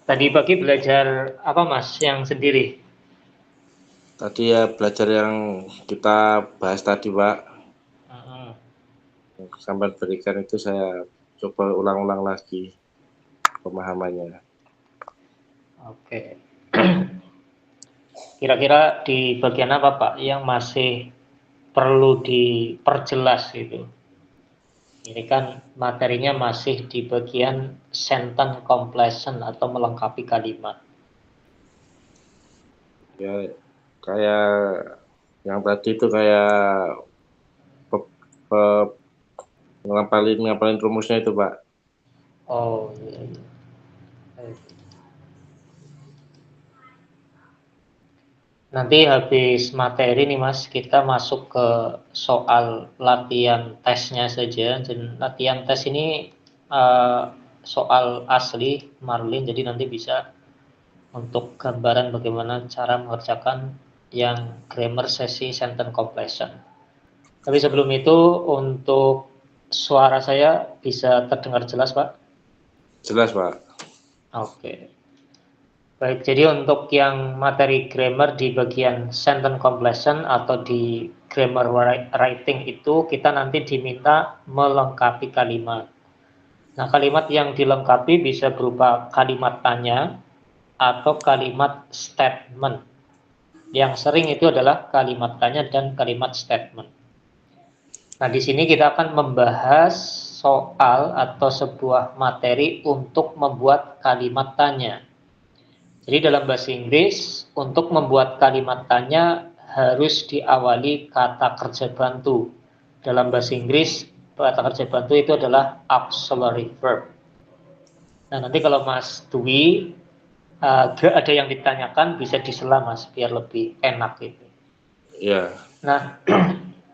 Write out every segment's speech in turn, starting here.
Tadi pagi belajar apa Mas yang sendiri? Tadi ya belajar yang kita bahas tadi, Pak. Heeh. Sampai berikan itu saya coba ulang-ulang lagi pemahamannya. Oke. Kira-kira di bagian apa Pak yang masih perlu diperjelas itu? Ini kan materinya masih di bagian sentence completion atau melengkapi kalimat. Ya kayak yang tadi itu kayak ngapalin rumusnya itu, Pak. Oh iya, iya. Nanti habis materi nih Mas, kita masuk ke soal latihan tesnya saja. Dan latihan tes ini uh, soal asli Marlin, jadi nanti bisa untuk gambaran bagaimana cara mengerjakan yang grammar sesi sentence completion. Tapi sebelum itu untuk suara saya bisa terdengar jelas Pak? Jelas, Pak. Oke. Baik, jadi untuk yang materi grammar di bagian sentence completion atau di grammar writing itu kita nanti diminta melengkapi kalimat. Nah, kalimat yang dilengkapi bisa berupa kalimat tanya atau kalimat statement. Yang sering itu adalah kalimat tanya dan kalimat statement. Nah, di sini kita akan membahas soal atau sebuah materi untuk membuat kalimat tanya. Jadi dalam bahasa Inggris, untuk membuat kalimat tanya harus diawali kata kerja bantu. Dalam bahasa Inggris, kata kerja bantu itu adalah auxiliary verb. Nah, nanti kalau Mas Dwi ada yang ditanyakan bisa disela Mas, biar lebih enak gitu. Ya. Nah,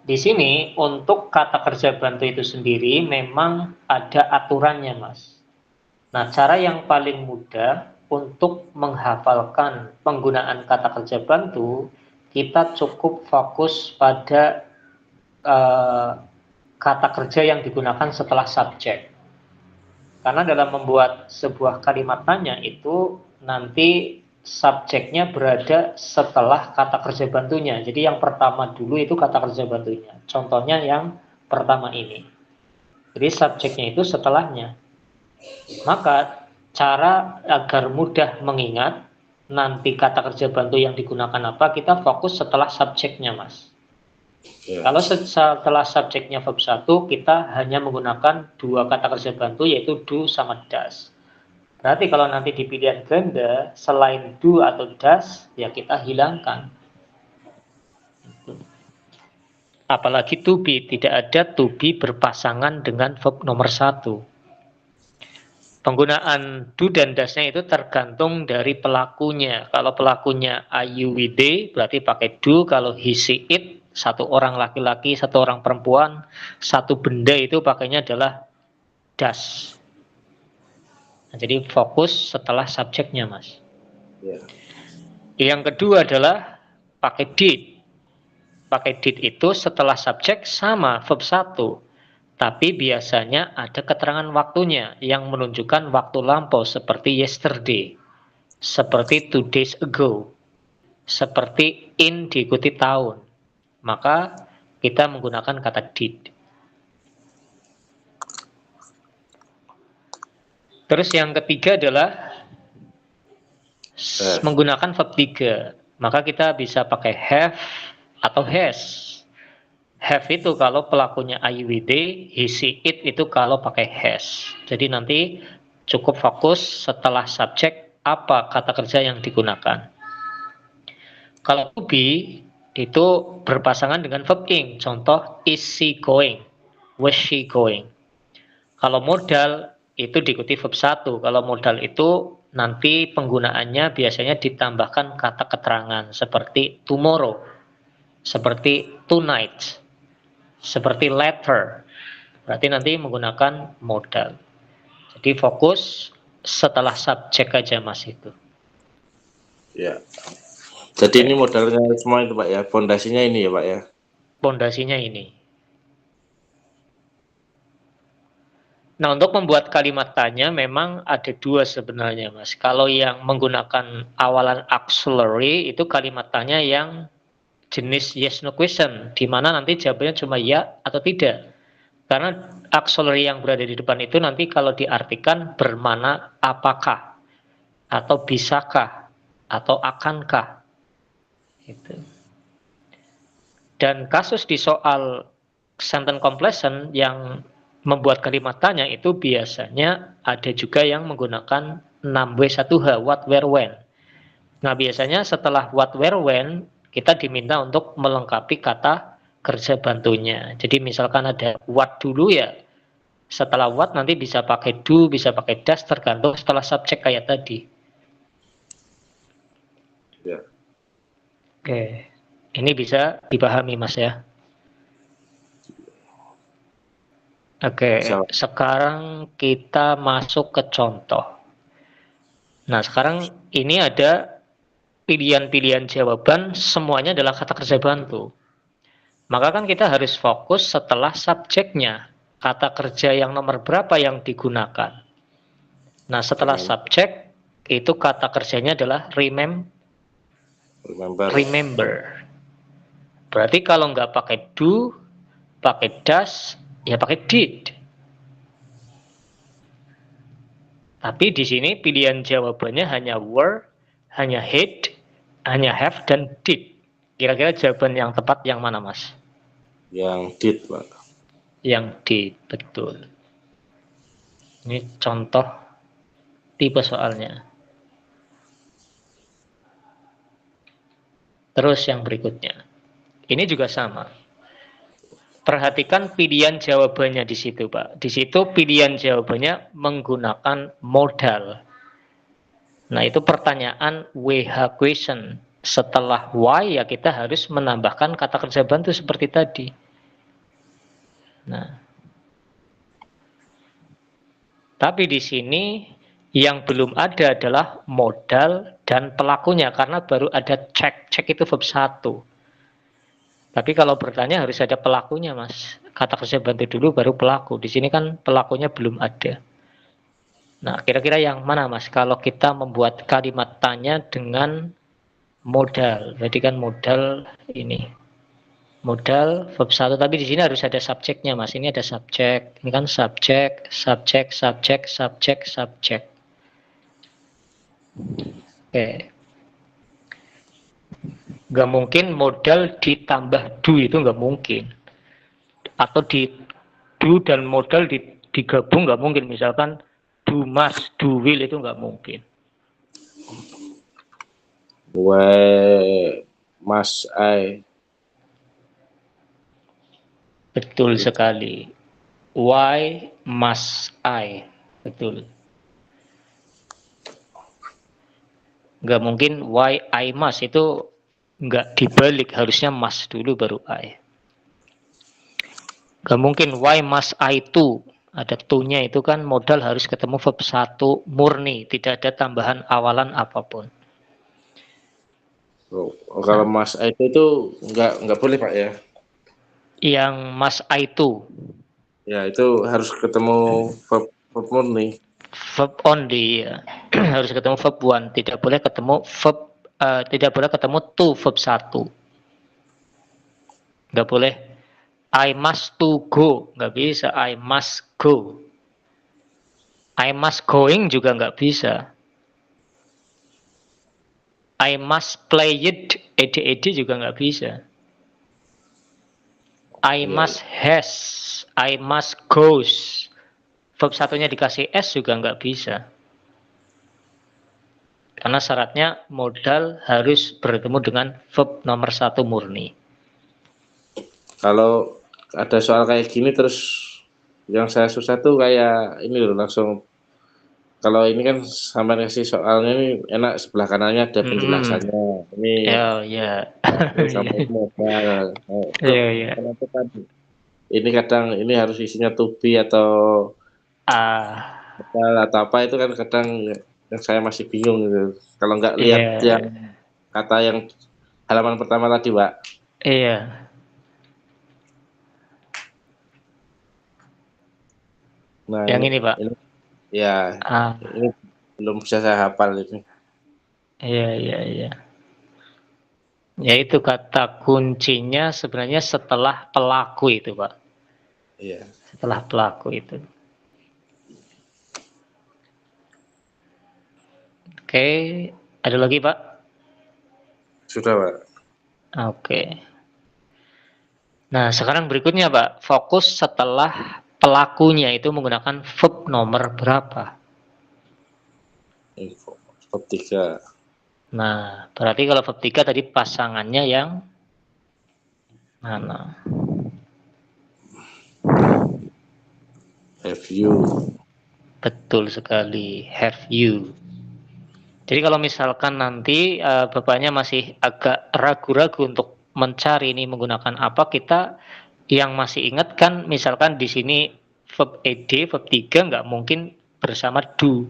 di sini untuk kata kerja bantu itu sendiri memang ada aturannya Mas. Nah, cara yang paling mudah untuk menghafalkan penggunaan kata kerja bantu, kita cukup fokus pada eh, kata kerja yang digunakan setelah subjek. Karena dalam membuat sebuah kalimat tanya itu nanti subjeknya berada setelah kata kerja bantunya. Jadi yang pertama dulu itu kata kerja bantunya. Contohnya yang pertama ini. Jadi subjeknya itu setelahnya. Maka cara agar mudah mengingat nanti kata kerja bantu yang digunakan apa, kita fokus setelah subjeknya, Mas. Ya. Kalau setelah subjeknya verb 1, kita hanya menggunakan dua kata kerja bantu yaitu do sama does. Berarti kalau nanti di pilihan ganda selain do atau does, ya kita hilangkan. Apalagi to be, tidak ada to be berpasangan dengan verb nomor 1. Penggunaan do dan dasnya itu tergantung dari pelakunya. Kalau pelakunya I, you, we, they, berarti pakai do. Kalau he, she, it, satu orang laki-laki, satu orang perempuan, satu benda itu pakainya adalah does. Nah, jadi fokus setelah subjeknya, Mas. Ya. Yang kedua adalah pakai did. Pakai did itu setelah subjek sama verb 1. Tapi biasanya ada keterangan waktunya yang menunjukkan waktu lampau seperti yesterday, seperti 2 days ago, seperti in diikuti tahun. Maka kita menggunakan kata did. Terus yang ketiga adalah menggunakan verb 3. Maka kita bisa pakai have atau has. Have itu kalau pelakunya I, we, they, he, she, it itu kalau pakai has. Jadi nanti cukup fokus setelah subjek apa kata kerja yang digunakan. Kalau to be itu berpasangan dengan verb ing. Contoh is she going, was she going. Kalau modal itu diikuti verb 1. Kalau modal itu nanti penggunaannya biasanya ditambahkan kata keterangan seperti tomorrow, seperti tonight, seperti later. Berarti nanti menggunakan modal. Jadi fokus setelah subjek aja Mas itu. Ya. Jadi ini modalnya semua itu Pak ya, fondasinya ini ya Pak ya. Pondasinya ini. Nah, untuk membuat kalimat tanya memang ada dua sebenarnya, Mas. Kalau yang menggunakan awalan auxiliary itu kalimat tanya yang jenis yes no question, di mana nanti jawabannya cuma ya atau tidak. Karena auxiliary yang berada di depan itu nanti kalau diartikan bermana apakah, atau bisakah, atau akankah. Gitu. Dan kasus di soal sentence completion yang membuat kalimat tanya itu biasanya ada juga yang menggunakan 6W1H, what, where, when. Nah, biasanya setelah what, where, when, kita diminta untuk melengkapi kata kerja bantunya. Jadi misalkan ada what dulu ya, setelah what nanti bisa pakai do, bisa pakai does, tergantung setelah subjek kayak tadi. Ya. Oke, ini bisa dipahami Mas ya. Oke, sekarang kita masuk ke contoh. Nah, sekarang ini ada pilihan-pilihan jawaban, semuanya adalah kata kerja bantu. Maka kan kita harus fokus setelah subjeknya. Kata kerja yang nomor berapa yang digunakan. Nah, setelah subjek, itu kata kerjanya adalah remember. Berarti kalau nggak pakai do, pakai does, ya pakai did. Tapi di sini pilihan jawabannya hanya were, hanya had, hanya have, dan did. Kira-kira jawaban yang tepat yang mana, Mas? Yang did, Pak. Yang did, betul. Ini contoh tipe soalnya. Terus yang berikutnya. Ini juga sama. Perhatikan pilihan jawabannya di situ, Pak. Di situ pilihan jawabannya menggunakan modal. Nah, itu pertanyaan WH question. Setelah why ya kita harus menambahkan kata kerja bantu seperti tadi. Nah, tapi di sini yang belum ada adalah modal dan pelakunya karena baru ada check. Check itu verb 1. Tapi kalau bertanya harus ada pelakunya, Mas. Kata kerja bantu dulu baru pelaku. Di sini kan pelakunya belum ada. Nah, kira-kira yang mana, Mas? Kalau kita membuat kalimat tanya dengan modal. Berarti kan modal ini. Modal verb 1, tapi di sini harus ada subjeknya, Mas. Ini ada subjek. Ini kan subjek, subjek, subjek, subjek, subjek. Oke. Nggak mungkin modal ditambah do, itu nggak mungkin. Atau di do dan modal digabung nggak mungkin. Misalkan do must, do will, itu nggak mungkin. Why must I? Betul sekali. Why must I? Betul. Nggak mungkin why I must, itu nggak dibalik, harusnya must dulu baru I. Nggak mungkin why must I to, ada to-nya itu kan modal harus ketemu verb 1 murni, tidak ada tambahan awalan apapun. Kalau must I itu nggak boleh, Pak ya? Yang must I to. Ya, itu harus ketemu verb murni. Verb only ya. Harus ketemu verb 1, tidak boleh ketemu verb tidak boleh ketemu to verb 1. Nggak boleh I must to go, nggak bisa. I must go. I must going juga nggak bisa. I must play it, ed juga nggak bisa. I must has, I must goes. Verb satunya dikasih s juga nggak bisa. Karena syaratnya modal harus bertemu dengan verb nomor 1 murni. Kalau ada soal kayak gini terus yang saya susah tuh kayak ini loh, langsung kalau ini kan sampai ngasih soalnya ini enak, sebelah kanannya ada penjelasannya. Ini sampai modal. Kenapa tadi? Ini kadang ini harus isinya to be atau atau apa, itu kan kadang yang saya masih bingung gitu. Kalau nggak lihat yang kata yang halaman pertama tadi, Pak. Iya. Nah, Yang ini, Pak. ini ya, Ah, ini belum bisa saya hafal ini. iya, iya, iya. Yaitu kata kuncinya sebenarnya setelah pelaku itu, Pak. Iya. Setelah pelaku itu. Oke, ada lagi, Pak? Sudah, Pak. Oke. Nah, sekarang berikutnya, Pak. Fokus setelah pelakunya itu menggunakan verb nomor berapa? Info. Bab 3. Nah, berarti kalau verb 3 tadi pasangannya yang mana? Have you. Betul sekali, have you. Jadi kalau misalkan nanti Bapaknya masih agak ragu-ragu untuk mencari ini menggunakan apa, kita yang masih ingat kan misalkan di sini verb ed, verb 3 nggak mungkin bersama do,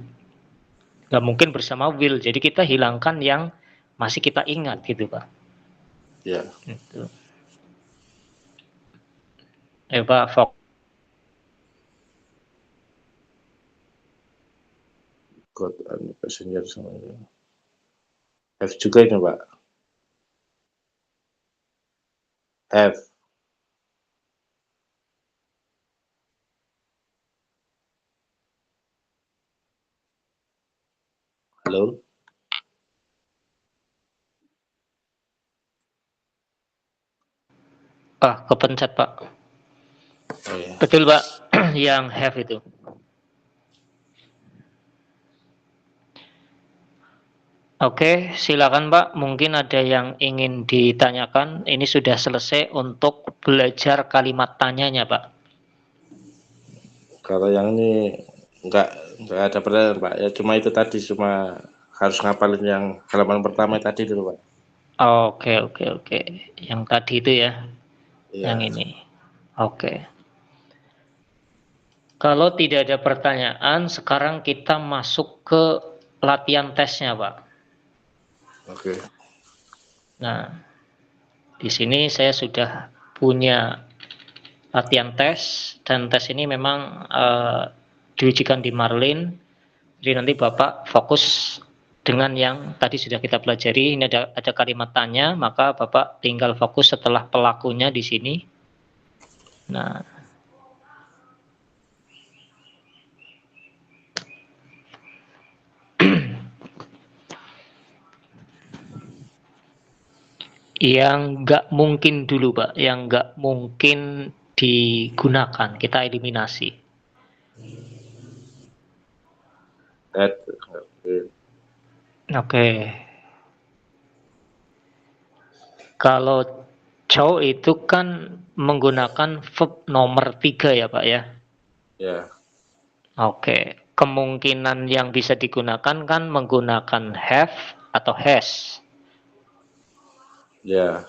nggak mungkin bersama will. Jadi kita hilangkan yang masih kita ingat gitu, Pak. Ya. Itu. Pak, fokus. God and passenger sama ini. Have juga ini, Pak. Have. Halo. Kepencet, Pak. Oh, ya. Betul, Pak. Yang have itu. Oke, silakan Pak. Mungkin ada yang ingin ditanyakan. Ini sudah selesai untuk belajar kalimat tanyanya, Pak. Kalau yang ini enggak ada pertanyaan, Pak. Ya cuma itu tadi, cuma harus ngapalin yang halaman pertama tadi dulu, Pak. Oke, oke, oke. Yang tadi itu ya, yang Iya. ini. Oke. Kalau tidak ada pertanyaan, sekarang kita masuk ke latihan tesnya, Pak. Oke. Nah, di sini saya sudah punya latihan tes, dan tes ini memang diujikan di Marlin. Jadi nanti Bapak fokus dengan yang tadi sudah kita pelajari. Ini ada kalimat tanya, maka Bapak tinggal fokus setelah pelakunya di sini. Nah, yang nggak mungkin dulu, Pak, yang nggak mungkin digunakan, kita eliminasi. That. Oke. Oke. Kalau cowok itu kan menggunakan verb nomor 3 ya, Pak ya. Ya. Oke. Kemungkinan yang bisa digunakan kan menggunakan have atau has. Ya.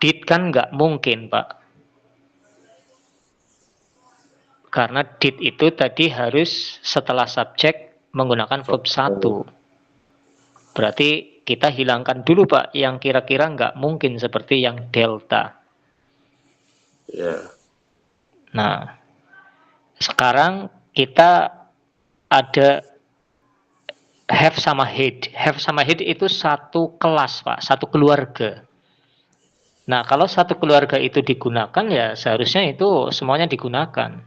Did kan nggak mungkin, Pak. Karena did itu tadi harus setelah subjek menggunakan verb 1. Berarti kita hilangkan dulu, Pak, yang kira-kira nggak mungkin seperti yang delta. Ya. Nah, sekarang kita ada have sama had. Have sama had itu satu kelas, Pak, satu keluarga. Nah, kalau satu keluarga itu digunakan, ya seharusnya itu semuanya digunakan.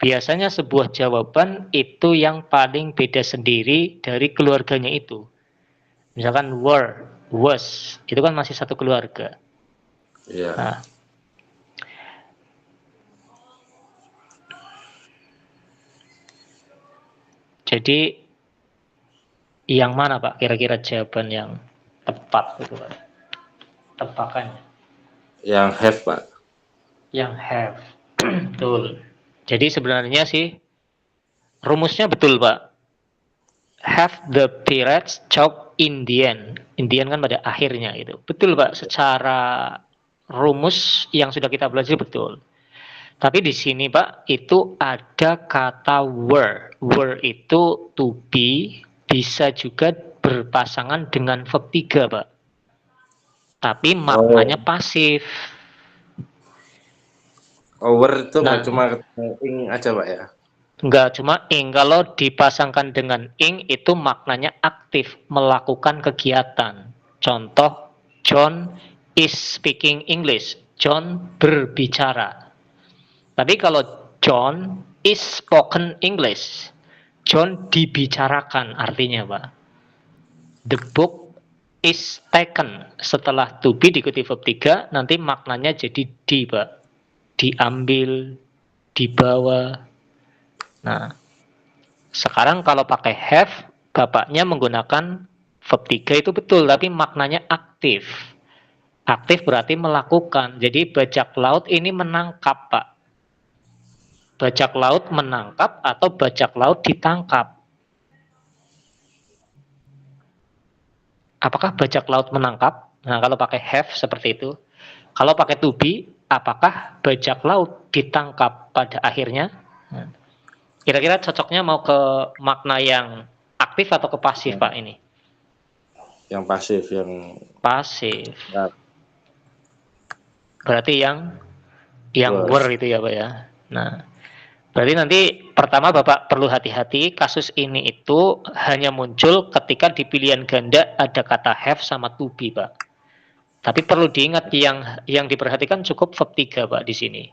Biasanya sebuah jawaban itu yang paling beda sendiri dari keluarganya itu. Misalkan were, was, itu kan masih satu keluarga. Ya. Nah, jadi yang mana, Pak, kira-kira jawaban yang tepat itu, Pak? Tebakannya. Yang have, Pak. Yang have. Betul. Jadi sebenarnya sih rumusnya betul, Pak. Have the pirates choke Indian. Indian kan pada akhirnya itu. Betul, Pak. Secara rumus yang sudah kita belajar betul. Tapi di sini, Pak, itu ada kata were. Were itu to be, bisa juga berpasangan dengan verb 3, Pak. Tapi maknanya pasif. Over itu nggak Nah, cuma ing aja, Pak ya. Enggak, cuma ing. Kalau dipasangkan dengan ing itu maknanya aktif, melakukan kegiatan. Contoh, John is speaking English. John berbicara. Tapi kalau John is spoken English, John dibicarakan artinya, Pak. The book is taken. Setelah to be diikuti verb 3, nanti maknanya jadi di, Pak. Diambil, dibawa. Nah, sekarang kalau pakai have, bapaknya menggunakan verb 3 itu betul, tapi maknanya aktif. Aktif berarti melakukan. Jadi bajak laut ini menangkap, Pak. Bajak laut menangkap atau bajak laut ditangkap. Apakah bajak laut menangkap? Nah, kalau pakai have seperti itu. Kalau pakai to be, apakah bajak laut ditangkap pada akhirnya? Kira-kira cocoknya mau ke makna yang aktif atau ke pasif, Pak, ini? Yang pasif, yang pasif. Ya. Berarti yang were itu ya, Pak ya. Nah, berarti nanti pertama Bapak perlu hati-hati, kasus ini itu hanya muncul ketika di pilihan ganda ada kata have sama to be, Pak. Tapi perlu diingat yang diperhatikan cukup verb 3, Pak, di sini.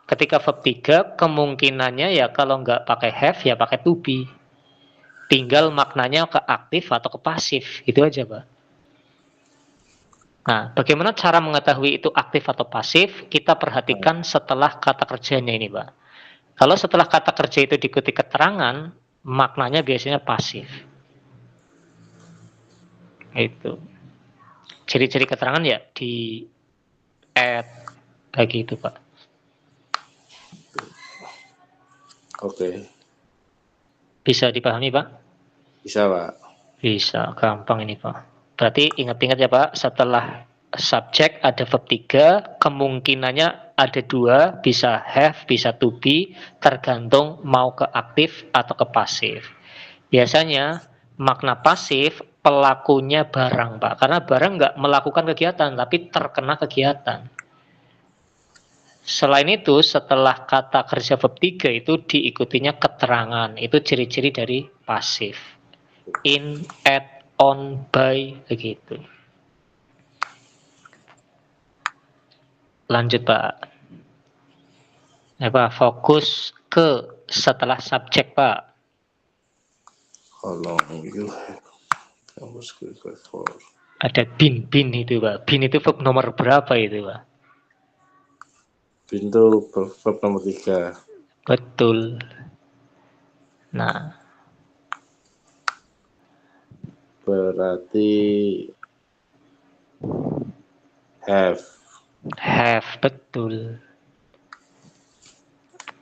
Ketika verb 3 kemungkinannya ya kalau nggak pakai have ya pakai to be. Tinggal maknanya ke aktif atau ke pasif, itu aja, Pak. Nah, bagaimana cara mengetahui itu aktif atau pasif? Kita perhatikan setelah kata kerjanya ini, Pak. Kalau setelah kata kerja itu diikuti keterangan, maknanya biasanya pasif. Itu. Ciri-ciri keterangan ya di add kayak gitu, Pak. Oke. Bisa dipahami, Pak? Bisa, Pak. Bisa, gampang ini, Pak. Berarti ingat-ingat ya, Pak, setelah subjek ada verb 3, kemungkinannya ada 2, bisa have, bisa to be, tergantung mau ke aktif atau ke pasif. Biasanya makna pasif pelakunya barang, Pak, karena barang nggak melakukan kegiatan, tapi terkena kegiatan. Selain itu, setelah kata kerja verb 3 itu diikutinya keterangan, itu ciri-ciri dari pasif. In, at, on, by, begitu. Lanjut, Pak. Fokus ke setelah subjek, Pak. How long you have? Ada bin itu, Pak. Bin itu verb nomor berapa itu, Pak? Bin itu verb nomor 3. Betul. Nah, berarti have. Betul.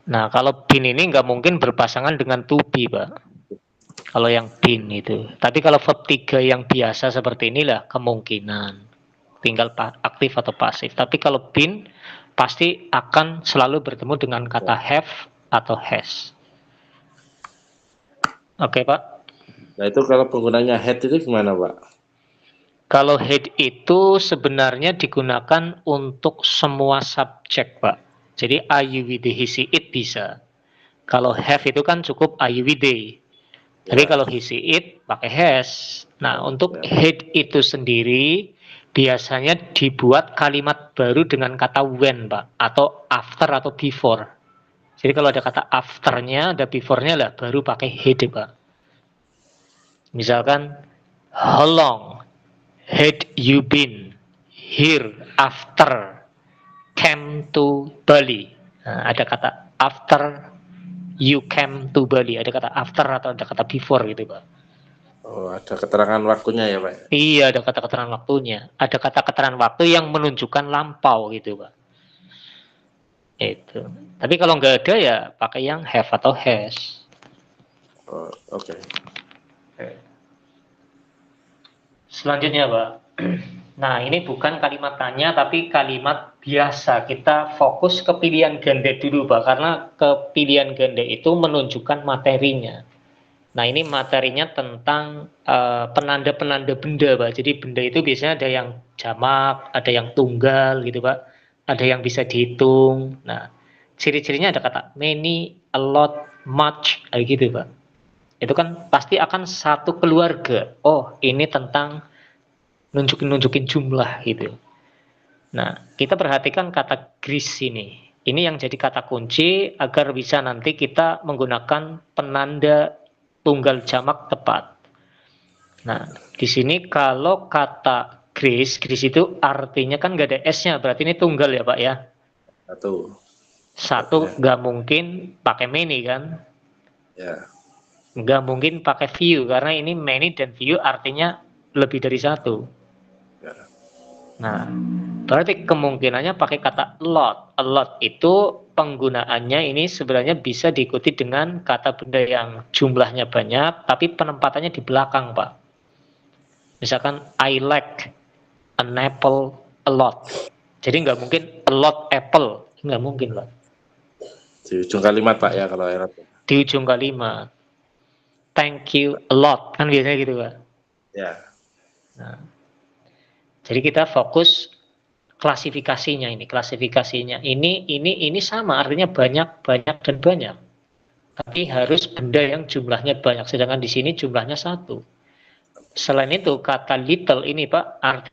Nah, kalau bin ini nggak mungkin berpasangan dengan to be, Pak. Kalau yang bin itu. Tapi kalau verb 3 yang biasa seperti inilah kemungkinan. Tinggal aktif atau pasif. Tapi kalau bin pasti akan selalu bertemu dengan kata have atau has. Oke, Pak. Nah, itu kalau penggunanya had itu gimana, Pak? Kalau had itu sebenarnya digunakan untuk semua subjek, Pak. Jadi are you with he, she, it bisa. Kalau have itu kan cukup are you with they. Tapi kalau he, she, it pakai has. Nah, untuk had itu sendiri biasanya dibuat kalimat baru dengan kata when, Pak, atau after atau before. Jadi kalau ada kata afternya, ada beforenya lah, baru pakai had, Pak. Misalkan, how long had you been here after came to Bali? Nah, ada kata after you came to Bali, ada kata after atau ada kata before gitu, Pak. Oh, ada keterangan waktunya ya, Pak? Iya, ada kata keterangan waktunya. Ada kata keterangan waktu yang menunjukkan lampau gitu, Pak. Itu. Tapi kalau nggak ada ya pakai yang have atau has. Oh, oke. Selanjutnya, Pak. Nah, ini bukan kalimat tanya tapi kalimat biasa. Kita fokus ke pilihan ganda dulu, Pak, karena ke pilihan ganda itu menunjukkan materinya. Nah, ini materinya tentang penanda-penanda benda, Pak. Jadi benda itu biasanya ada yang jamak, ada yang tunggal gitu, Pak. Ada yang bisa dihitung. Nah, ciri-cirinya ada kata many, a lot, much, kayak gitu Pak. Itu kan pasti akan satu keluarga. Oh, ini tentang nunjukin jumlah gitu. Nah, kita perhatikan kata grease ini. Ini yang jadi kata kunci agar bisa nanti kita menggunakan penanda tunggal jamak tepat. Nah, di sini kalau kata grease itu artinya kan nggak ada S-nya, berarti ini tunggal ya Pak ya. Satu nggak mungkin pakai many kan? Ya. Nggak mungkin pakai few karena ini many dan few artinya lebih dari satu. Ya. Nah, berarti kemungkinannya pakai kata a lot. A lot itu penggunaannya ini sebenarnya bisa diikuti dengan kata benda yang jumlahnya banyak, tapi penempatannya di belakang Pak. Misalkan I like an apple a lot. Jadi nggak mungkin a lot apple, nggak mungkin Pak. Di ujung kalimat Pak ya kalau erat. Di ujung kalimat. Thank you a lot, kan biasanya gitu Pak. Ya. Nah, jadi kita fokus klasifikasinya ini. Klasifikasinya ini sama artinya banyak dan banyak. Tapi harus benda yang jumlahnya banyak. Sedangkan di sini jumlahnya satu. Selain itu kata little ini Pak arti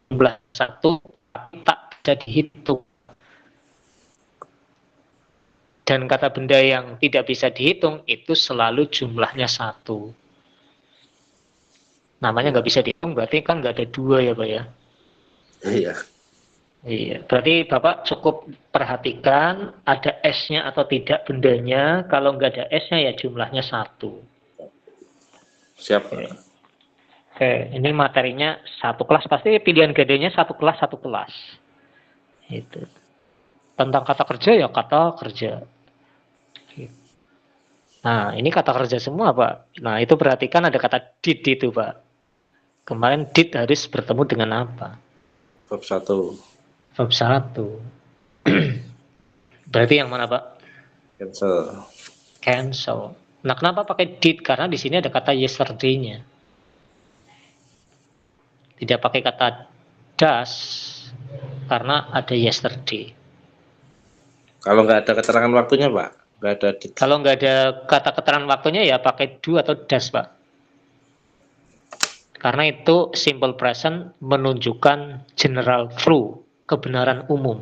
jumlah satu tapi tak bisa dihitung. Dan kata benda yang tidak bisa dihitung itu selalu jumlahnya satu. Namanya nggak bisa dihitung berarti kan nggak ada dua ya Pak ya. Iya. Iya, berarti Bapak cukup perhatikan ada S-nya atau tidak bendanya. Kalau nggak ada S-nya ya jumlahnya satu. Siap. Oke, ini materinya satu kelas. Pasti pilihan gadenya satu kelas. Itu. Tentang kata kerja ya kata kerja. Nah, ini kata kerja semua Pak. Nah, itu perhatikan ada kata did itu Pak. Kemarin did harus bertemu dengan apa? Verb 1. Verb 1. Berarti yang mana Pak? Cancel. Nah, kenapa pakai did? Karena di sini ada kata yesterday-nya. Tidak pakai kata does karena ada yesterday. Kalau nggak ada keterangan waktunya Pak, nggak ada did. Kalau nggak ada kata keterangan waktunya ya pakai do atau does Pak. Karena itu simple present menunjukkan general true, kebenaran umum.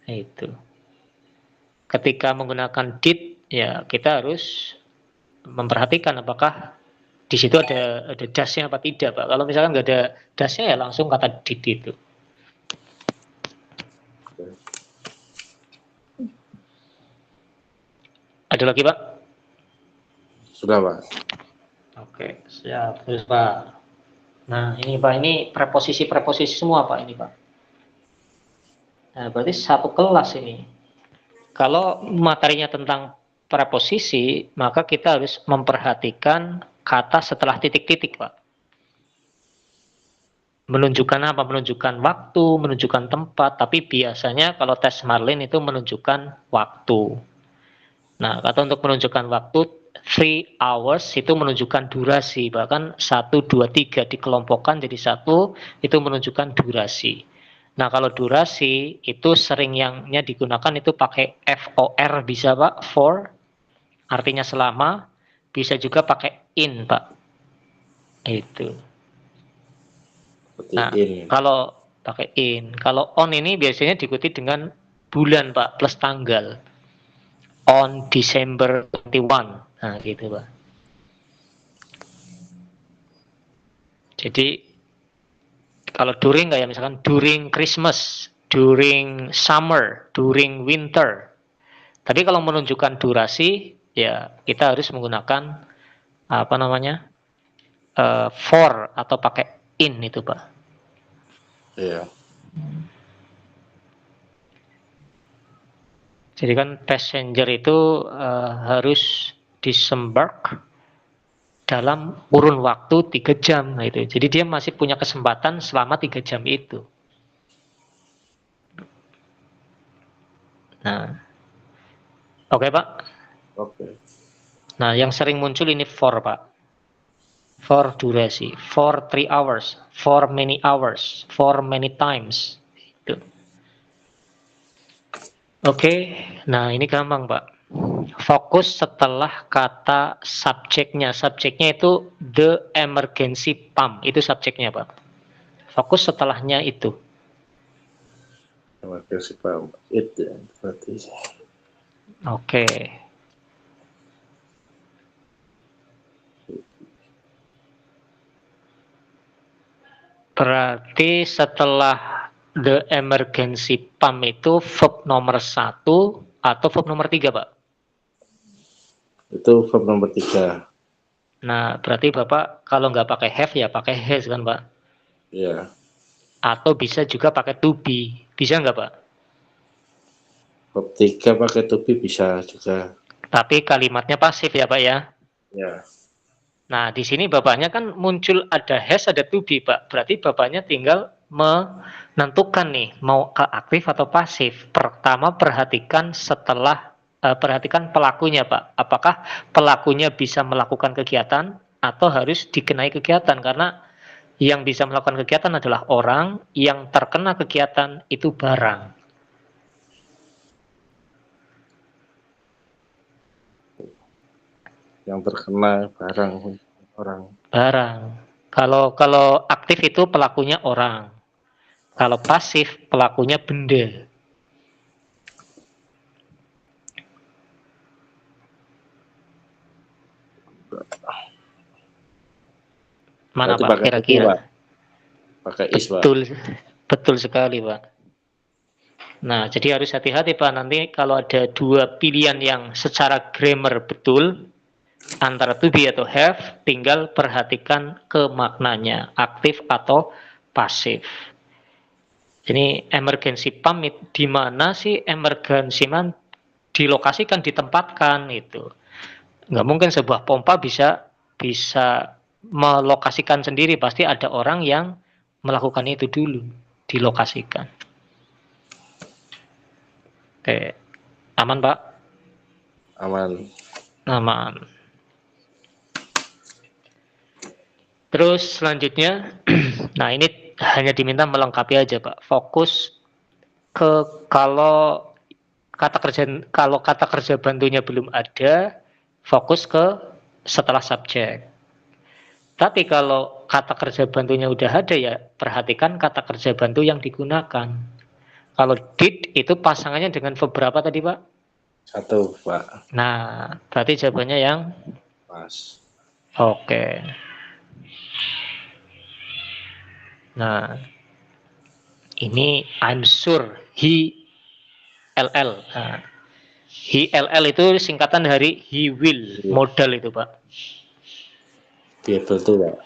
Itu. Ketika menggunakan did, ya kita harus memperhatikan apakah di situ ada dasnya apa tidak Pak. Kalau misalkan nggak ada dasnya ya langsung kata did itu. Ada lagi Pak? Sudah Pak. Oke, siap. Terus Pak. Nah ini Pak, ini preposisi semua Pak ini Pak. Nah berarti satu kelas ini. Kalau materinya tentang preposisi, maka kita harus memperhatikan kata setelah titik-titik Pak. Menunjukkan apa? Menunjukkan waktu, menunjukkan tempat, tapi biasanya kalau tes Marlin itu menunjukkan waktu. Nah, kata untuk menunjukkan waktu 3 hours itu menunjukkan durasi, bahkan 1, 2, 3 dikelompokkan jadi satu itu menunjukkan durasi. Nah, kalau durasi itu sering yangnya digunakan itu pakai FOR bisa Pak, for artinya selama, bisa juga pakai in Pak. Itu. Nah, kalau pakai in, kalau on ini biasanya diikuti dengan bulan Pak plus tanggal. On December 21. Nah, gitu, Pak. Jadi kalau during kayak misalkan during Christmas, during summer, during winter. Tapi kalau menunjukkan durasi, ya kita harus menggunakan apa namanya? For atau pakai in itu, Pak. Iya. Jadi kan passenger itu harus disembark dalam kurun waktu 3 jam. Nah, itu. Jadi dia masih punya kesempatan selama 3 jam itu. Nah, oke Pak. Oke. Nah, yang sering muncul ini for Pak. For durasi, for 3 hours, for many hours, for many times. Itu. Oke, nah ini gampang Pak. Fokus setelah kata subjeknya. Subjeknya itu the emergency pump. Itu subjeknya Pak. Fokus setelahnya itu. Emergency pump. Itu ya, berarti. Oke. Berarti setelah the emergency pump itu verb nomor 1 atau verb nomor 3 Pak? Itu verb nomor 3. Nah, berarti Bapak kalau nggak pakai have ya pakai has kan Pak? Ya. Atau bisa juga pakai to be. Bisa nggak Pak? Verb 3 pakai to be bisa juga. Tapi kalimatnya pasif ya Pak ya? Ya. Nah, di sini Bapaknya kan muncul ada has, ada to be Pak. Berarti Bapaknya tinggal menentukan nih, mau ke aktif atau pasif. Pertama perhatikan perhatikan pelakunya Pak. Apakah pelakunya bisa melakukan kegiatan atau harus dikenai kegiatan? Karena yang bisa melakukan kegiatan adalah orang, yang terkena kegiatan itu barang. Yang terkena barang orang. Barang. Kalau aktif itu pelakunya orang. Kalau pasif pelakunya benda. Mana Berarti Pak pakai to be, kira-kira? Pak. Pakai is, Pak. Betul, betul sekali Pak. Nah, jadi harus hati-hati Pak, nanti kalau ada dua pilihan yang secara grammar betul, antara to be atau have, tinggal perhatikan ke maknanya, aktif atau pasif. Ini emergency pump, di mana sih emergency pump dilokasikan, ditempatkan itu. Nggak mungkin sebuah pompa bisa bisa melokasikan sendiri, pasti ada orang yang melakukan itu dulu, dilokasikan. Oke, aman Pak? Aman. Aman. Terus selanjutnya, nah ini hanya diminta melengkapi aja Pak. Fokus ke kalau kata kerja bantunya belum ada, fokus ke setelah subjek. Tapi kalau kata kerja bantunya udah ada ya, perhatikan kata kerja bantu yang digunakan. Kalau did itu pasangannya dengan verb berapa tadi Pak? 1, Pak. Nah, berarti jawabannya yang Pas. oke. Nah, ini I'm sure LL. Nah, LL itu singkatan dari he will, Iya. modal itu Pak. Be able to, Pak.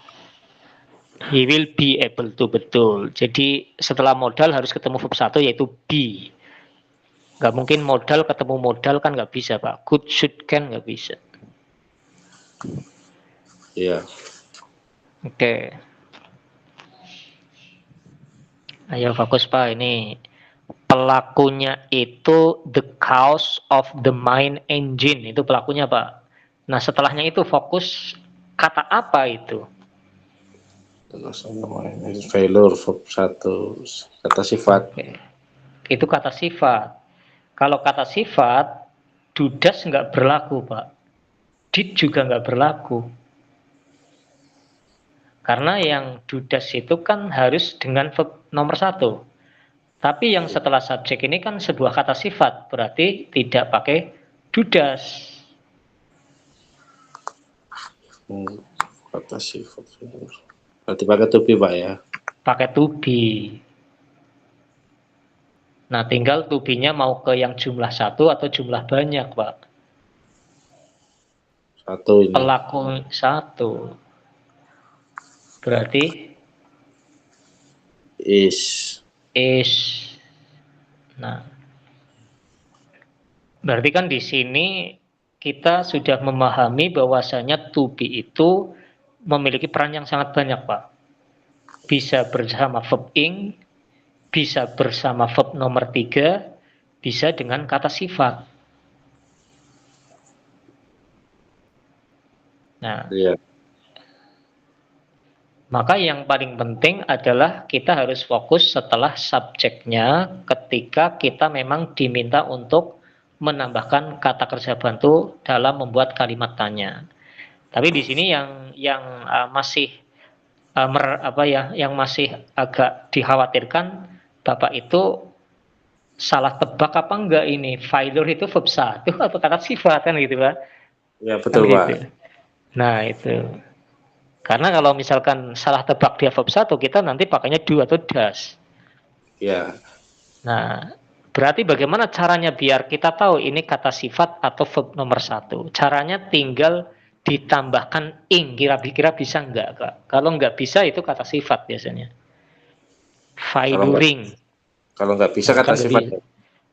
He will be able to, betul. Jadi setelah modal harus ketemu verb 1 yaitu be. Nggak mungkin modal ketemu modal kan nggak bisa Pak. Could, should, can nggak bisa. Iya. Oke. Ayo fokus Pak, ini pelakunya itu the cause of the main engine, itu pelakunya Pak. Nah setelahnya itu fokus kata apa itu? Terus failure verb 1. Kata sifat. Oke. Itu kata sifat. Kalau kata sifat, do does nggak berlaku Pak. Did juga nggak berlaku. Karena yang do does itu kan harus dengan verb nomor 1. Tapi yang setelah subjek ini kan sebuah kata sifat, berarti tidak pakai do does. Kata sifat. Berarti pakai to be, Pak ya. Pakai to be. Nah, tinggal to be-nya mau ke yang jumlah 1 atau jumlah banyak, Pak. 1 ini. Pelaku 1. Berarti Is. Nah, berarti kan di sini kita sudah memahami bahwasanya to be itu memiliki peran yang sangat banyak, Pak. Bisa bersama verb ing, bisa bersama verb nomor 3, bisa dengan kata sifat. Nah, Iya. Maka yang paling penting adalah kita harus fokus setelah subjeknya ketika kita memang diminta untuk menambahkan kata kerja bantu dalam membuat kalimat tanya. Tapi di sini yang masih yang masih agak dikhawatirkan Bapak itu salah tebak apa enggak ini failure itu verb 1 atau kata sifat kan gitu Pak. Ya betul kan Pak. gitu. Nah itu. Karena kalau misalkan salah tebak dia verb 1 kita nanti pakainya do atau does. Ya. Nah, berarti bagaimana caranya biar kita tahu ini kata sifat atau verb nomor 1? Caranya tinggal ditambahkan ing, kira-kira bisa enggak Kak? Kalau enggak bisa itu kata sifat biasanya. Failuring. Kalau nggak bisa Nah, kata kan sifat. jadi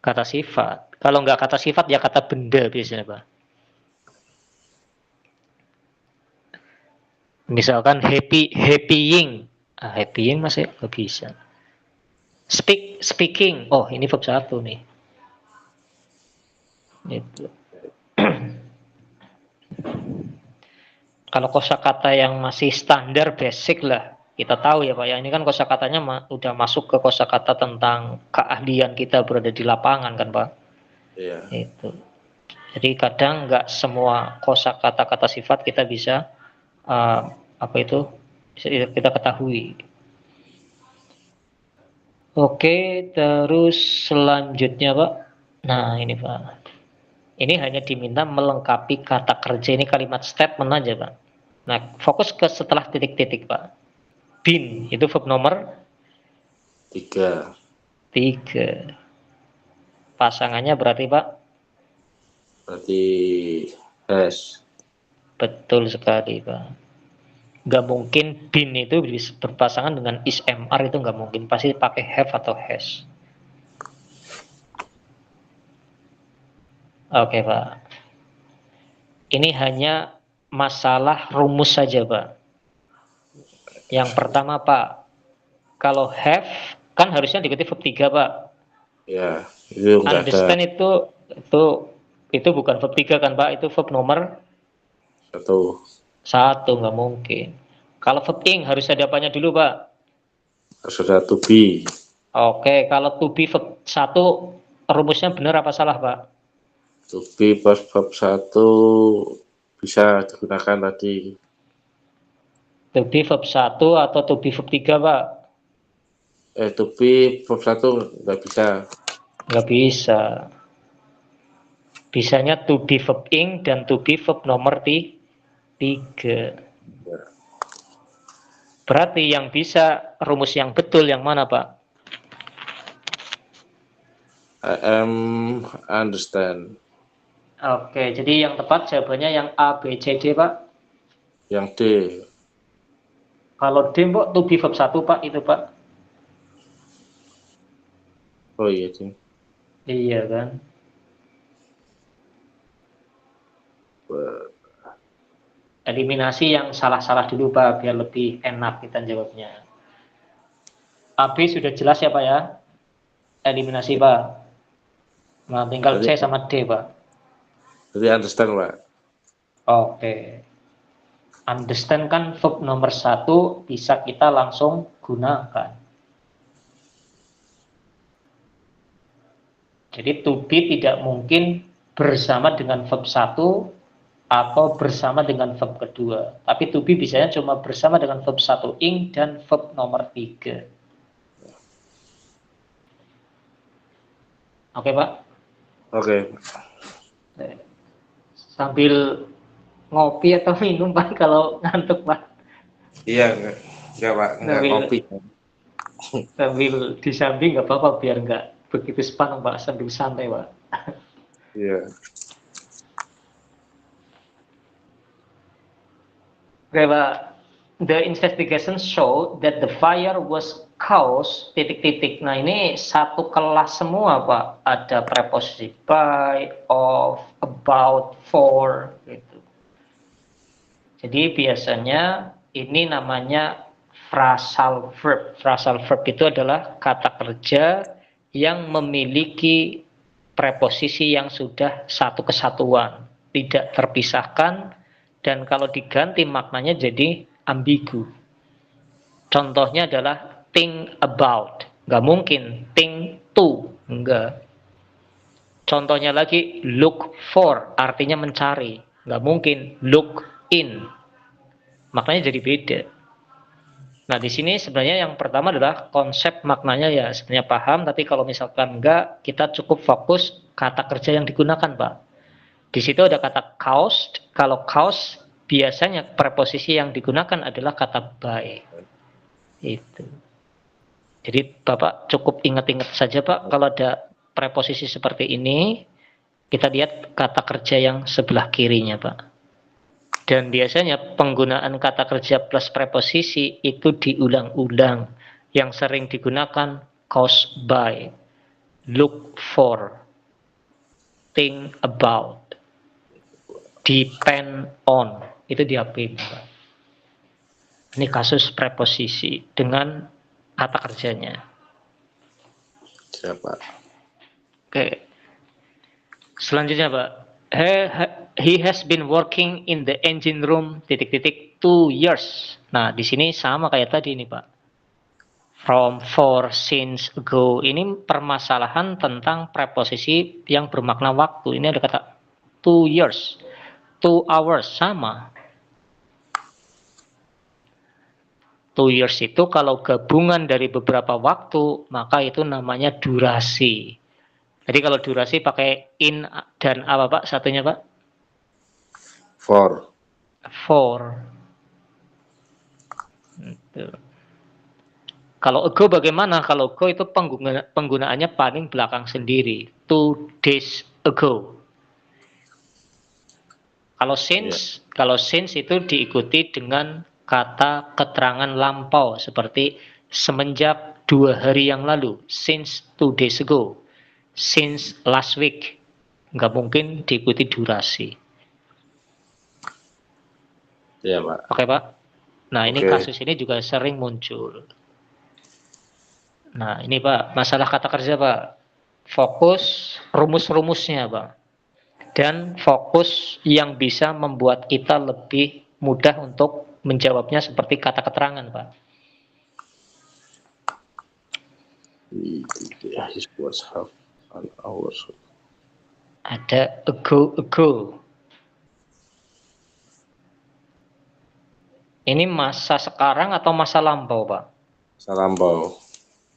kata sifat. Kalau enggak kata sifat ya kata benda biasanya Pak. Misalkan happying. Happying masih nggak bisa. Speaking. Oh, ini verb 1 nih. Itu. Kalau kosakata yang masih standar basic lah, kita tahu ya Pak ya, ini kan kosakatanya udah masuk ke kosakata tentang keahlian kita berada di lapangan kan Pak. Iya. Itu. Jadi kadang nggak semua kosakata kata sifat kita bisa bisa kita ketahui. Oke, terus selanjutnya Pak. Nah ini Pak. Ini hanya diminta melengkapi kata kerja, ini kalimat statement aja Pak. Nah, fokus ke setelah titik-titik Pak. Been, itu verb nomor 3. Pasangannya berarti Pak? Berarti has. Betul sekali Pak. Nggak mungkin been itu berpasangan dengan is mr, itu nggak mungkin. Pasti pakai have atau has. Oke Pak. Ini hanya masalah rumus saja Pak. Yang pertama Pak, kalau have kan harusnya diikuti verb 3 Pak. Ya, itu enggak Understand ada. itu bukan verb 3 kan Pak, itu verb nomor 1, nggak mungkin. Kalau verb ing harus ada apanya dulu Pak? Harus ada to be. Oke, kalau to be verb 1 rumusnya benar apa salah Pak? To be plus verb 1 bisa digunakan tadi. To be verb 1 atau to be verb 3 Pak? To be verb 1 nggak bisa. Nggak bisa. Bisanya to be verb ing dan to be verb nomor 3. Ya. Berarti yang bisa rumus yang betul yang mana Pak? I am understand. Oke, jadi yang tepat jawabannya yang A, B, C, D Pak? Yang D. Kalau D Pak, to be verb 1 Pak, itu Pak. Oh iya sih. Iya kan? Eliminasi yang salah-salah dulu Pak, biar lebih enak kita jawabnya. AB sudah jelas ya Pak ya? Eliminasi Pak. Nah, tinggal C sama D Pak. Jadi understand Pak. Oke. Understand kan verb nomor 1 bisa kita langsung gunakan. Jadi to be tidak mungkin bersama dengan verb 1 atau bersama dengan verb kedua. Tapi to be biasanya cuma bersama dengan verb 1 ing dan verb nomor 3. Oke Pak? Oke. Sambil ngopi atau minum Pak kalau ngantuk Pak? Iya, enggak Pak, enggak kopi. Sambil di samping nggak apa-apa biar nggak begitu sepanang Pak, sambil santai Pak. Iya. Oke Pak, the investigation show that the fire was caused titik-titik. Nah ini satu kelas semua Pak, ada preposisi by, of, about, for, gitu. Jadi biasanya ini namanya phrasal verb. Phrasal verb itu adalah kata kerja yang memiliki preposisi yang sudah satu kesatuan, tidak terpisahkan, dan kalau diganti maknanya jadi ambigu. Contohnya adalah think about. Nggak mungkin think to. Enggak. Contohnya lagi look for, artinya mencari. Nggak mungkin look in. Maknanya jadi beda. Nah, di sini sebenarnya yang pertama adalah konsep maknanya ya sebenarnya paham, tapi kalau misalkan enggak, kita cukup fokus kata kerja yang digunakan, Pak. Di situ ada kata caused. Kalau caused, biasanya preposisi yang digunakan adalah kata by. Itu. Jadi Bapak cukup ingat-ingat saja, Pak, kalau ada preposisi seperti ini, kita lihat kata kerja yang sebelah kirinya, Pak. Dan biasanya penggunaan kata kerja plus preposisi itu diulang-ulang. Yang sering digunakan caused by, look for, think about, depend on. Itu diapain, Pak. Ini kasus preposisi dengan kata kerjanya. Siapa? Oke. Selanjutnya, Pak. He has been working in the engine room ... 2 years. Nah, di sini sama kayak tadi nih, Pak. From, for, since, ago. Ini permasalahan tentang preposisi yang bermakna waktu. Ini ada kata 2 years, 2 hours, sama. 2 years itu kalau gabungan dari beberapa waktu, maka itu namanya durasi. Jadi kalau durasi pakai in dan apa, Pak? Satunya, Pak? For. Kalau ago bagaimana? Kalau ago itu penggunaannya paling belakang sendiri. 2 days ago. Kalau since itu diikuti dengan kata keterangan lampau seperti semenjak 2 hari yang lalu. Since 2 days ago. Since last week. Nggak mungkin diikuti durasi. Iya, Pak. Oke, Pak. Nah, ini kasus ini juga sering muncul. Nah, ini Pak, masalah kata kerja, Pak. Fokus rumus-rumusnya, Pak. Dan fokus yang bisa membuat kita lebih mudah untuk menjawabnya seperti kata keterangan, Pak. Ada ago. Ini masa sekarang atau masa lampau, Pak? Masa lampau.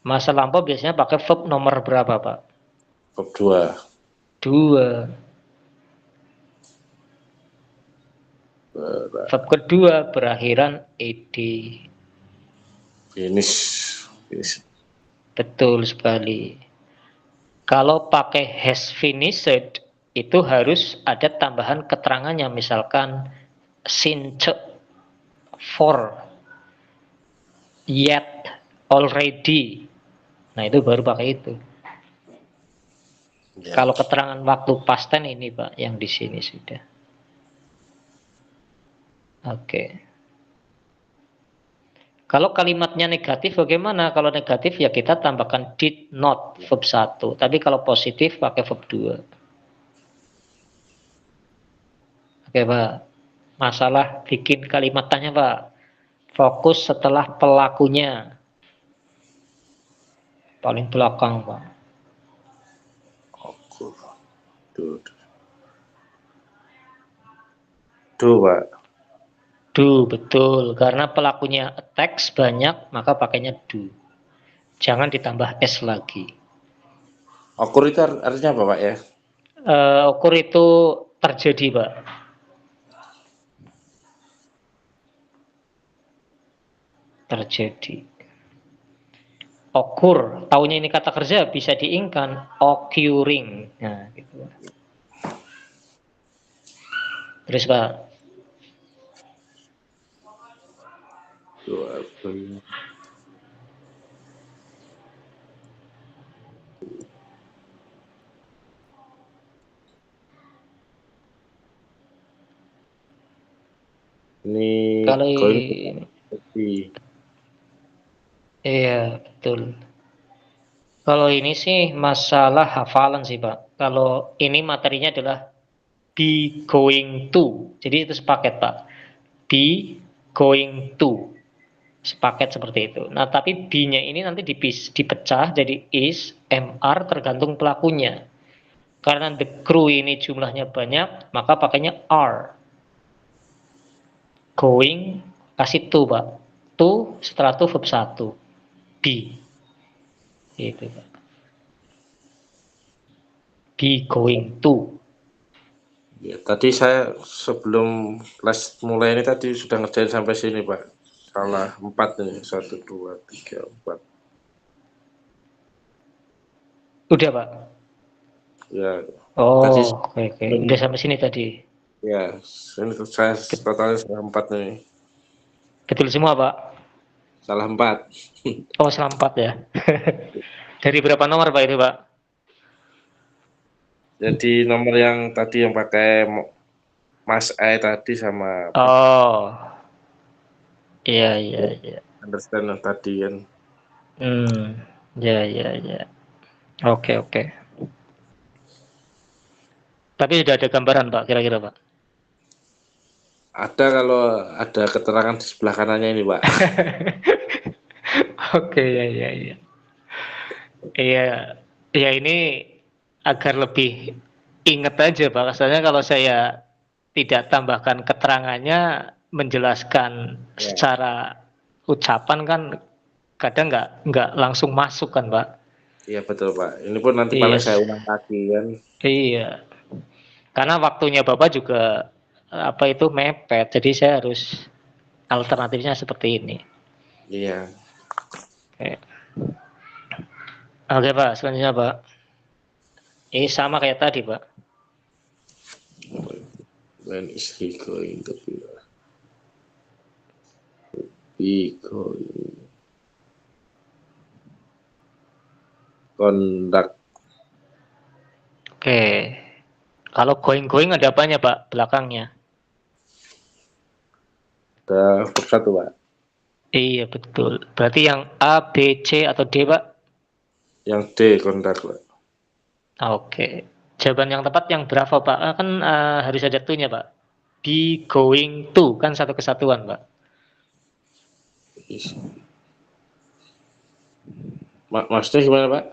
Masa lampau biasanya pakai verb nomor berapa, Pak? Verb 2. 2. Verb kedua berakhiran ed. Finish. Betul sekali. Kalau pakai has finished, itu harus ada tambahan keterangannya. Misalkan since, for, yet, already. Nah, itu baru pakai itu. Ya. Kalau keterangan waktu past tense ini, Pak, yang di sini sudah. Oke. Kalau kalimatnya negatif bagaimana? Kalau negatif ya kita tambahkan did not, verb 1. Tapi kalau positif pakai verb 2. Oke, Pak. Masalah bikin kalimat tanya, Pak. Fokus setelah pelakunya. Paling belakang, Pak. Pak. Do, betul. Karena pelakunya attacks banyak, maka pakainya do. Jangan ditambah s lagi. Occur itu artinya apa, Pak, ya? Occur itu terjadi, Pak. Terjadi. Occur, taunya ini kata kerja bisa diingkan occurring. Nah, gitu. Terus, Pak. Ini kalau iya, betul. Kalau ini sih masalah hafalan sih, Pak. Kalau ini materinya adalah be going to. Jadi itu sepaket, Pak. Be going to. Sepaket seperti itu. Nah, tapi be-nya ini nanti dipecah jadi is, MR tergantung pelakunya. Karena the crew ini jumlahnya banyak, maka pakainya are. Going, kasih to, Pak. To, setelah to verb 1. Be. Gitu, Pak. Be going to. Ya, tadi saya sebelum kelas mulai ini tadi sudah ngerjain sampai sini, Pak. Salah 4 nih. 1, 2, 3, 4. Udah, Pak? Ya, tadi Oh, oke. Udah sampai sini tadi. ya, ini saya totalnya salah 4 nih. Betul semua, Pak? Salah 4. Oh, salah 4 ya. Dari berapa nomor, Pak, itu, Pak? Jadi nomor yang tadi yang pakai Mas A tadi sama Oh, iya. understand yang tadi kan. Ya. Oke. Tapi sudah ada gambaran, Pak, kira-kira, Pak? Ada kalau ada keterangan di sebelah kanannya ini, Pak. Oke, ya. Iya, ini agar lebih inget aja, Pak. Soalnya kalau saya tidak tambahkan keterangannya, menjelaskan Ya. secara ucapan kan kadang nggak langsung masuk kan, Pak. Iya betul, Pak. Ini pun nanti paling Iya, saya ulang lagi kan. iya. Karena waktunya Bapak juga apa itu mepet, jadi saya harus alternatifnya seperti ini. Iya. Oke, Pak, selanjutnya, Pak. Ini sama kayak tadi, Pak. When is he going to be going? Conduct. Oke. Kalau going ada apanya, Pak, belakangnya? Ada verb 1, Pak. Iya, betul. Berarti yang A, B, C, atau D, Pak? Yang D, conduct, Pak. Oke. Jawaban yang tepat yang berapa, Pak? Kan harus ada to-nya, Pak. Be going to, kan satu kesatuan, Pak. Maksudnya gimana, Pak?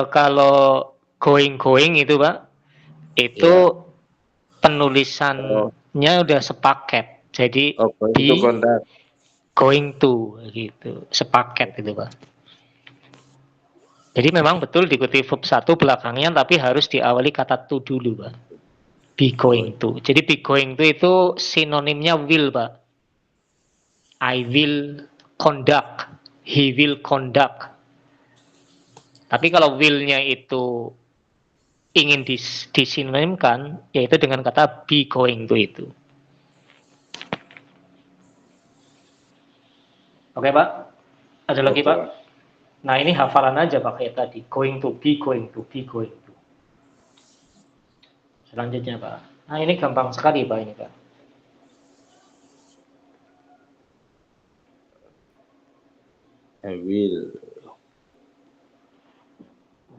Kalau going itu, Pak, itu Ya. penulisannya udah sepaket. Jadi Going to conduct. going to gitu, sepaket itu, Pak. Jadi memang betul diikuti verb 1 belakangnya, tapi harus diawali kata to dulu, Pak. Be going to. Jadi be going to itu sinonimnya will, Pak. I will conduct. He will conduct. Tapi kalau will-nya itu ingin disinonimkan, yaitu dengan kata be going to itu. Oke, Pak? Ada lagi, Pak? Nah, ini hafalan aja, Pak, kayak tadi. Going to, be going to, be going to. Selanjutnya, Pak. Nah, ini gampang sekali, Pak, ini, Pak. I will.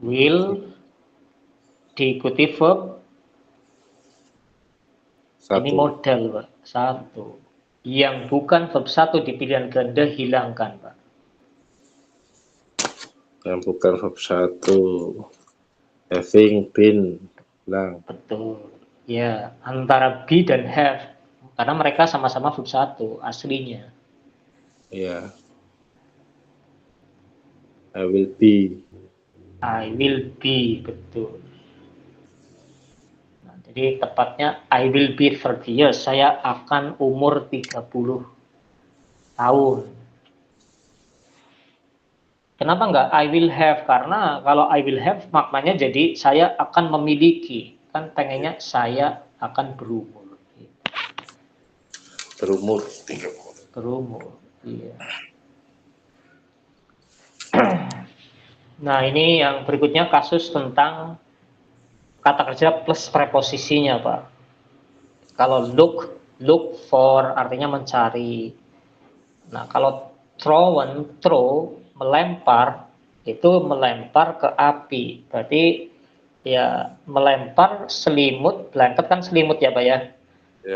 Will diikuti verb. Ini model, Pak. 1. Yang bukan verb 1 di pilihan ganda hilangkan, Pak. Yang bukan verb 1. Having been. Hilang. Betul. Ya, antara be dan have. Karena mereka sama-sama verb 1 aslinya. Ya. I will be. I will be, betul. Nah, jadi tepatnya I will be 30 years. Saya akan umur 30 tahun. Kenapa enggak I will have? Karena kalau I will have maknanya jadi saya akan memiliki. Kan pengennya saya akan berumur. Berumur. Berumur, iya. Nah, ini yang berikutnya kasus tentang kata kerja plus preposisinya, Pak. Kalau look for artinya mencari. Nah, kalau throw, melempar, itu melempar ke api. Berarti ya melempar selimut, blanket kan selimut ya, Pak ya.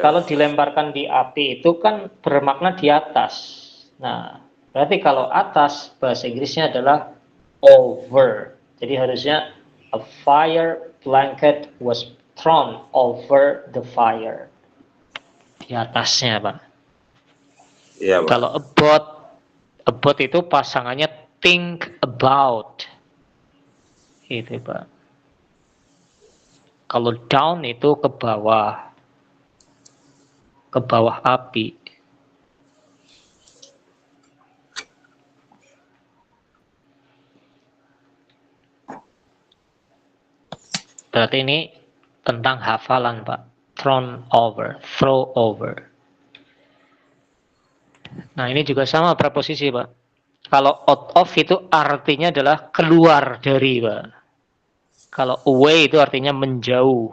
Kalau dilemparkan di api itu kan bermakna di atas. Nah, berarti kalau atas bahasa Inggrisnya adalah over. Jadi harusnya a fire blanket was thrown over the fire. Di atasnya, Pak. Iya, Pak. Kalau about itu pasangannya think about. Gitu, Pak. Kalau down itu ke bawah api. Berarti ini tentang hafalan, Pak. Throw over. Nah, ini juga sama preposisi, Pak. Kalau out of itu artinya adalah keluar dari, Pak. Kalau away itu artinya menjauh.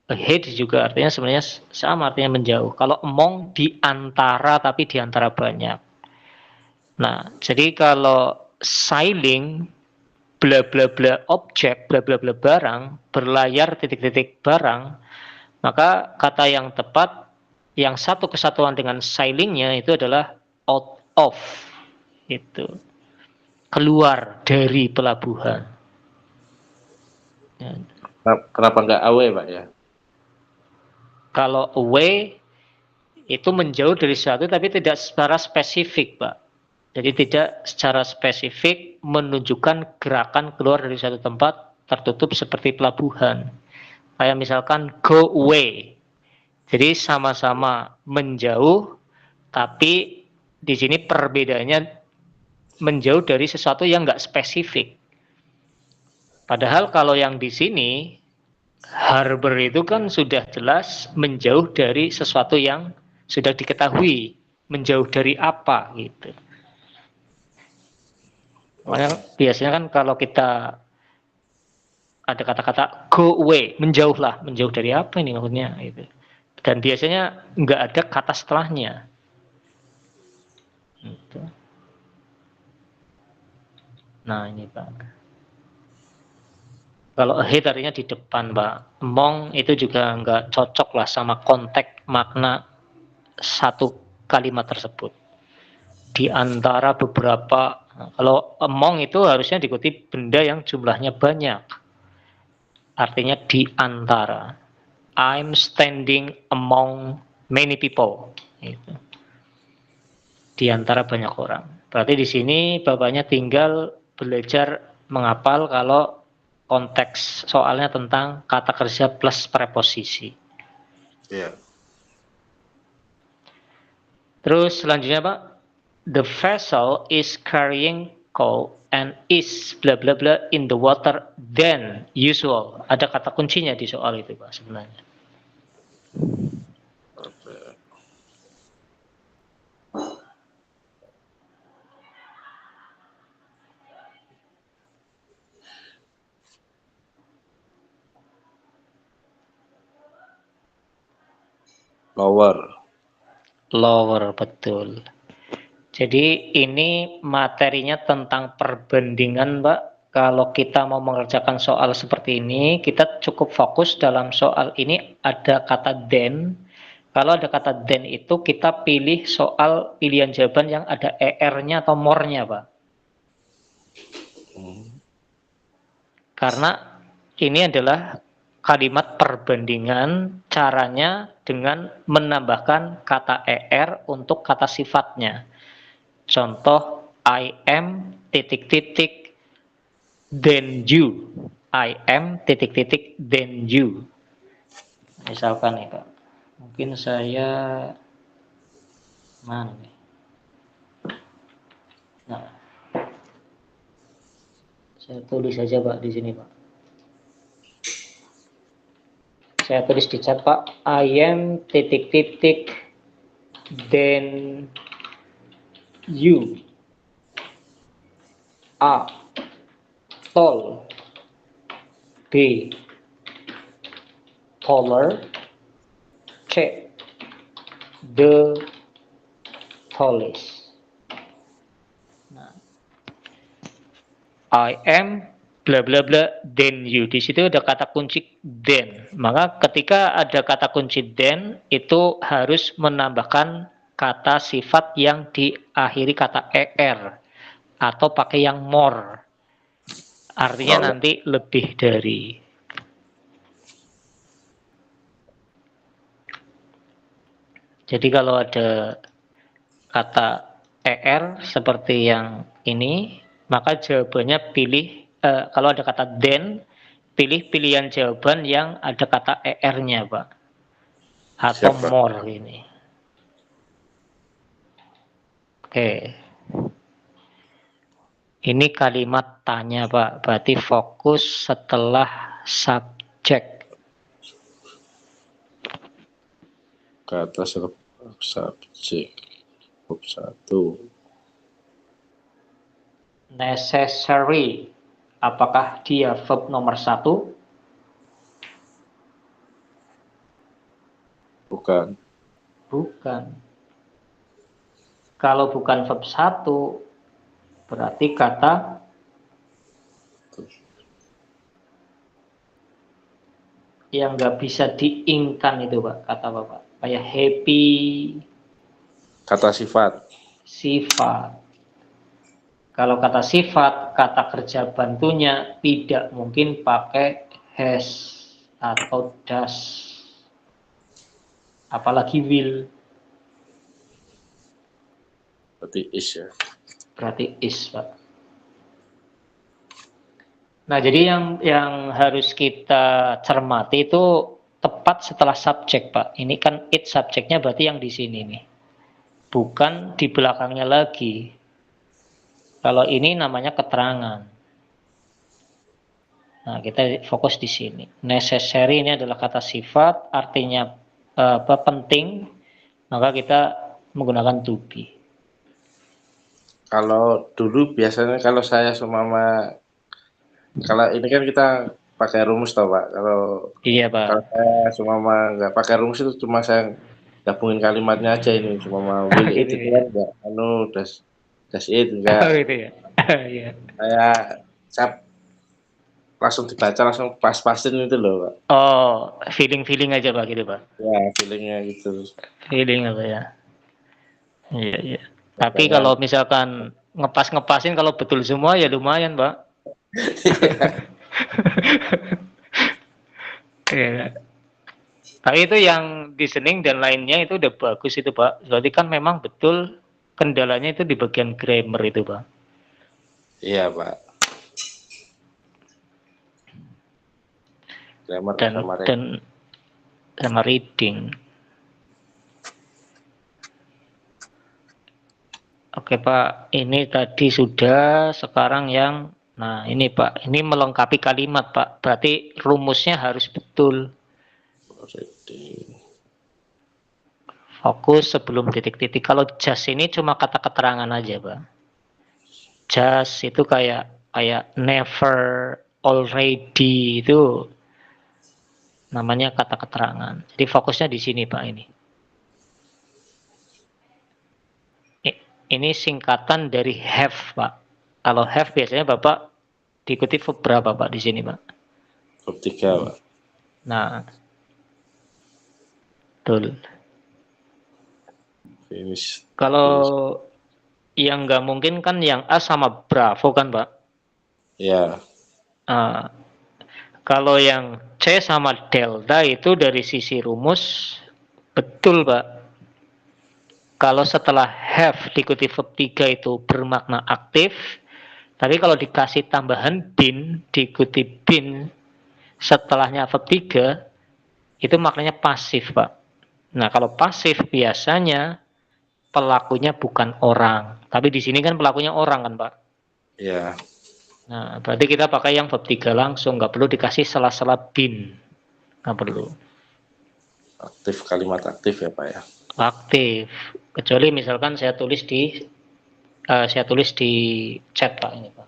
Ahead juga artinya sebenarnya sama, artinya menjauh. Kalau among di antara, tapi di antara banyak. Nah, jadi kalau sailing bla bla bla objek, bla bla bla barang, berlayar titik-titik barang, maka kata yang tepat yang satu kesatuan dengan sailingnya itu adalah out of. Itu. Keluar dari pelabuhan. Ya. Kenapa nggak away, Pak ya? Kalau away itu menjauh dari sesuatu tapi tidak secara spesifik, Pak. Jadi tidak secara spesifik menunjukkan gerakan keluar dari suatu tempat tertutup seperti pelabuhan. Kayak misalkan go away. Jadi sama-sama menjauh, tapi di sini perbedaannya menjauh dari sesuatu yang nggak spesifik. Padahal kalau yang di sini harbor itu kan sudah jelas menjauh dari sesuatu yang sudah diketahui, menjauh dari apa gitu. Makanya biasanya kan kalau kita ada kata-kata go away, menjauhlah, menjauh dari apa ini maksudnya gitu. Dan biasanya nggak ada kata setelahnya. Gitu. Nah ini Pak. Kalau ahead artinya di depan, Pak. Among itu juga nggak cocok lah sama konteks makna satu kalimat tersebut. Di antara beberapa, kalau among itu harusnya diikuti benda yang jumlahnya banyak. Artinya di antara. I'm standing among many people. Gitu. Di antara banyak orang. Berarti di sini bapaknya tinggal belajar menghafal kalau konteks soalnya tentang kata kerja plus preposisi. Iya. Terus selanjutnya Pak, the vessel is carrying coal and is bla bla bla in the water than usual. Ada kata kuncinya di soal itu Pak sebenarnya. Lower, betul. Jadi ini materinya tentang perbandingan, Mbak. Kalau kita mau mengerjakan soal seperti ini, kita cukup fokus dalam soal ini ada kata then. Kalau ada kata then itu kita pilih soal pilihan jawaban yang ada er-nya atau more-nya, Pak. Karena ini adalah kalimat perbandingan, caranya dengan menambahkan kata er untuk kata sifatnya. Contoh, I am titik-titik then you. I am titik-titik then you. Misalkan nih Kak, mungkin saya mana nih? Nah, saya tulis saja Pak di sini Pak. Saya tulis di chat Pak, I am titik-titik then you. A. Tall. B. Taller. C. The tallest. Nah, I am bla bla bla then you. Di situ ada kata kunci then. Maka ketika ada kata kunci then itu harus menambahkan kata sifat yang diakhiri kata er atau pakai yang more. Artinya nanti lebih dari. Jadi kalau ada kata er seperti yang ini, maka jawabannya pilih, kalau ada kata then, pilih pilihan jawaban yang ada kata er-nya, Pak. Atau Siap, Pak. more ini. Oke. Ini kalimat tanya, Pak. Berarti fokus setelah subjek. Kata subjek. Bab 1. Necessary. Apakah dia verb nomor 1? Bukan. Bukan. Kalau bukan verb 1, berarti kata yang nggak bisa diingkan itu, Pak, kata Bapak. Kayak happy. Kata sifat. Sifat. Kalau kata sifat, kata kerja bantunya tidak mungkin pakai has atau does. Apalagi will. Berarti is ya. Berarti is, Pak. Nah, jadi yang harus kita cermati itu tepat setelah subjek, Pak. Ini kan it subjeknya berarti yang di sini nih. Bukan di belakangnya lagi. Kalau ini namanya keterangan. Nah, kita fokus di sini. Necessary ini adalah kata sifat, artinya penting, maka kita menggunakan to be. Kalau dulu biasanya kalau saya seumpama, kalau ini kan kita pakai rumus toh, Pak. Iya, Pak. Kalau saya seumpama nggak pakai rumus itu cuma saya gabungin kalimatnya aja ini, seumpama will it Gitu itu ya. kan enggak does it enggak. Gitu ya. Iya. Saya langsung dibaca langsung pas-pasin itu loh, Pak. Oh, feeling aja, Pak, gitu, Pak. Ya, feelingnya gitu. Feeling apa ya? Iya, iya. Tapi Makanya kalau misalkan ngepasin kalau betul semua ya lumayan, Pak. Iya. Tapi itu yang listening dan lainnya itu udah bagus itu, Pak. Berarti kan memang betul kendalanya itu di bagian grammar itu, Pak. iya, Pak. Grammar Dan sama reading. Oke, Pak, ini tadi sudah, sekarang yang, nah ini, Pak, ini melengkapi kalimat, Pak. Berarti rumusnya harus betul. reading. Fokus sebelum titik-titik. Kalau just ini cuma kata keterangan aja, Pak. Just itu kayak never, already, itu namanya kata keterangan. Jadi fokusnya di sini, Pak, ini. Ini singkatan dari have, Pak. Kalau have biasanya Bapak diikuti verb berapa, Pak, di sini, Pak? Verb 3, Pak. Nah, betul. Finish. Kalau yang nggak mungkin kan yang A sama Bravo kan, Pak? Ya. Kalau yang C sama Delta itu dari sisi rumus betul, Pak. Kalau setelah have diikuti verb 3 itu bermakna aktif, tapi kalau dikasih tambahan been diikuti been setelahnya verb 3 itu maknanya pasif, Pak. Nah, kalau pasif biasanya pelakunya bukan orang, tapi di sini kan pelakunya orang kan, Pak? Ya. Nah, berarti kita pakai yang verb 3 langsung, nggak perlu dikasih sela-sela been, nggak perlu. Aktif, kalimat aktif ya, Pak ya. Aktif, kecuali misalkan saya tulis di chat, Pak, ini, Pak.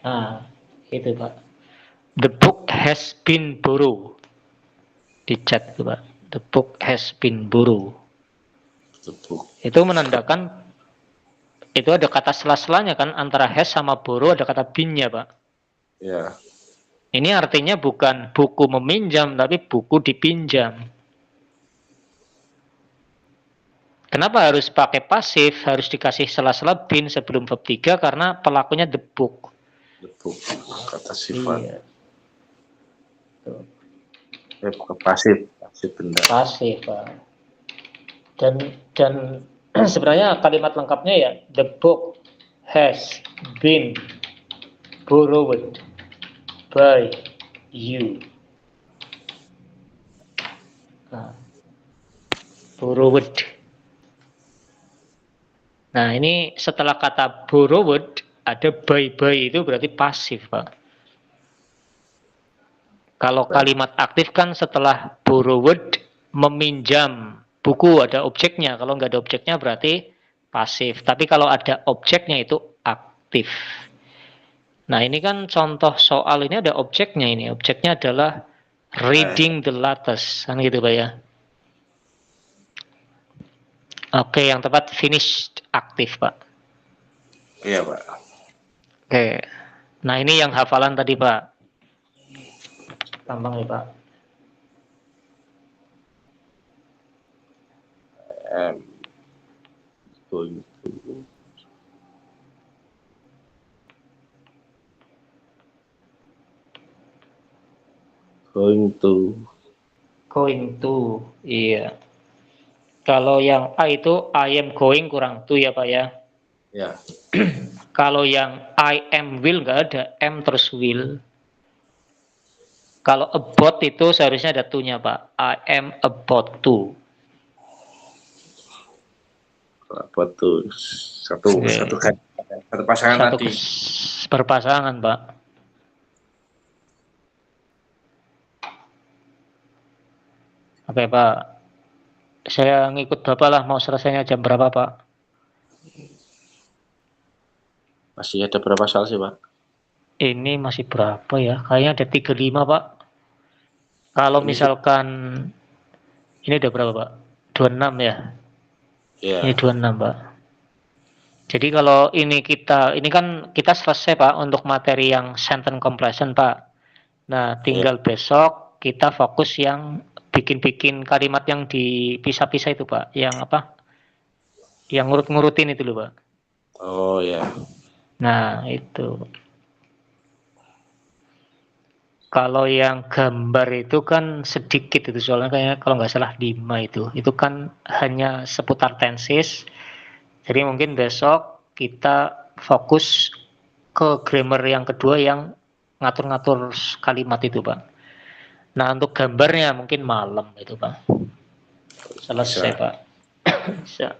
Nah, itu, Pak. The book has been borrowed. Di chat itu, Pak. The book has been borrowed. The book. Itu menandakan itu ada kata sela-selanya kan, antara has sama borrow ada kata been-nya, Pak. Ya. Ini artinya bukan buku meminjam, tapi buku dipinjam. Kenapa harus pakai pasif, harus dikasih sela-sela been sebelum verb 3, karena pelakunya the book. The book, kata sifat. Iya. Pasif benda. Pasif, Pak. Dan sebenarnya kalimat lengkapnya ya, the book has been borrowed by you. Nah, borrowed. Nah, ini setelah kata borrowed ada by itu berarti pasif, Pak. Kalau kalimat aktif kan setelah borrowed meminjam buku ada objeknya. Kalau nggak ada objeknya berarti pasif. Tapi kalau ada objeknya itu aktif. Nah, ini kan contoh soal ini ada objeknya ini. Objeknya adalah reading the letters. Kan gitu, Pak ya. Oke, yang tepat finished aktif, Pak. Iya, Pak. Oke. Nah, ini yang hafalan tadi, Pak. Gampang ya, Pak. Going to, iya. Kalau yang A itu I am going kurang to ya, Pak ya. Ya. Kalau yang I am will nggak ada, am terus will. Kalau about itu seharusnya ada to-nya, Pak. I am about to. About to satu pasangan tadi. Berpasangan, Pak. Oke, Pak. Saya ngikut Bapak lah, mau selesainya jam berapa, Pak? Masih ada berapa soal sih, Pak? Ini masih berapa ya? Kayaknya ada 35, Pak. Kalau misalkan ini udah berapa, Pak? 26 ya? Iya. Ini 26, Pak. Jadi kalau ini kan kita selesai, Pak, untuk materi yang sentence completion, Pak. Nah, tinggal besok kita fokus yang bikin kalimat yang dipisah-pisah itu, Pak. Yang apa? Yang ngurut-ngurutin itu loh, Pak. Oh ya. Nah, itu. Kalau yang gambar itu kan sedikit itu, soalnya kayaknya kalau nggak salah 5 itu. Itu kan hanya seputar tenses. Jadi mungkin besok kita fokus ke grammar yang kedua yang ngatur-ngatur kalimat itu, Pak. Nah, untuk gambarnya mungkin malam itu, Pak. Selesai, Pak. Bisa.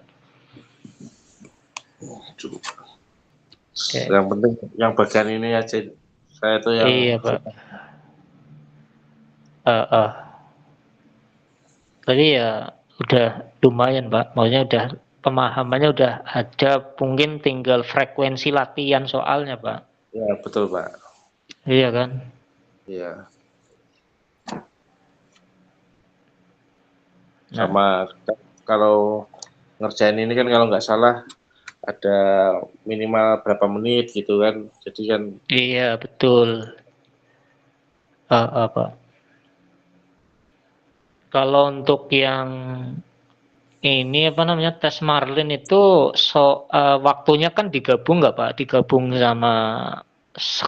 Okay. Yang penting yang bagian ini aja. Saya tuh yang iya, Pak. Tadi ya udah lumayan, Pak. Maksudnya udah pemahamannya udah ada, mungkin tinggal frekuensi latihan soalnya, Pak. Ya, betul, Pak. Iya kan? Iya. Sama kalau ngerjain ini kan kalau nggak salah ada minimal berapa menit gitu kan. Jadi kan iya, betul. Pak. Kalau untuk yang ini apa namanya tes Marlin itu waktunya kan digabung nggak, Pak? Digabung sama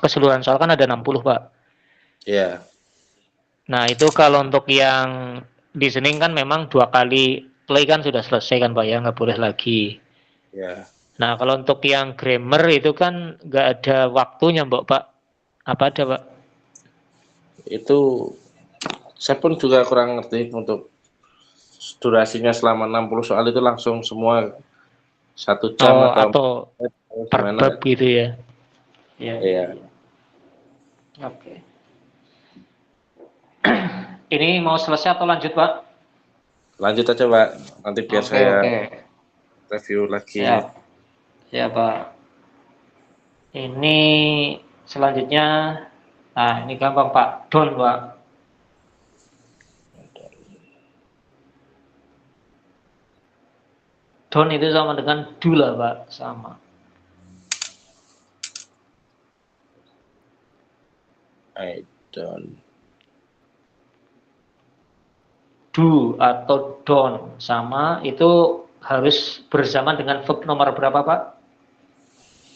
keseluruhan soal kan ada 60, Pak. Iya. Nah, itu kalau untuk yang listening kan memang 2 kali play kan sudah selesai kan, Pak ya, nggak boleh lagi. Iya. Nah, kalau untuk yang grammar itu kan nggak ada waktunya, Mbak, Pak. Apa ada, Pak? Itu saya pun juga kurang ngerti untuk durasinya selama 60 soal itu langsung semua 1 jam atau per bab gitu ya. Iya. Oke. Ini mau selesai atau lanjut, Pak? Lanjut aja, Pak. Nanti biar saya review lagi. Ya, Pak. Ini selanjutnya, nah ini gampang, Pak. Don, Pak. Don itu sama dengan do lah, Pak. Sama. I don't. Do atau don't sama itu harus bersamaan dengan verb nomor berapa, Pak?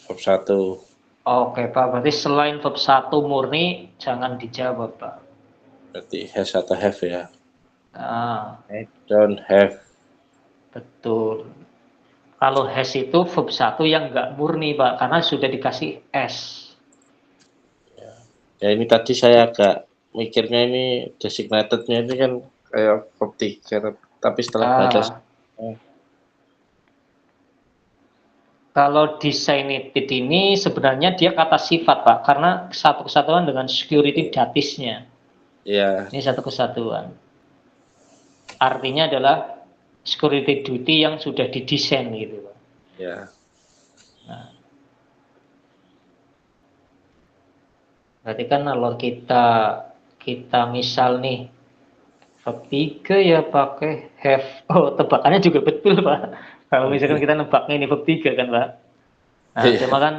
Verb 1. Oke, Pak. Berarti selain verb 1 murni jangan dijawab, Pak. Berarti has atau have ya. Nah, I don't have. betul. Kalau has itu verb 1 yang nggak murni, Pak, karena sudah dikasih s. Ya ini tadi saya agak mikirnya ini designated-nya ini kan kayak verb 3, tapi setelah baca Kalau designated ini sebenarnya dia kata sifat, Pak, karena satu kesatuan dengan security datisnya. ya Ini satu kesatuan. Artinya adalah security duty yang sudah didesain gitu, Pak. ya Nah, berarti kan kalau kita misal nih verb 3 ya pakai have. Oh, tebakannya juga betul, Pak. Kalau misalkan kita nebaknya ini verb 3 kan, Pak. Nah, Iya. cuma kan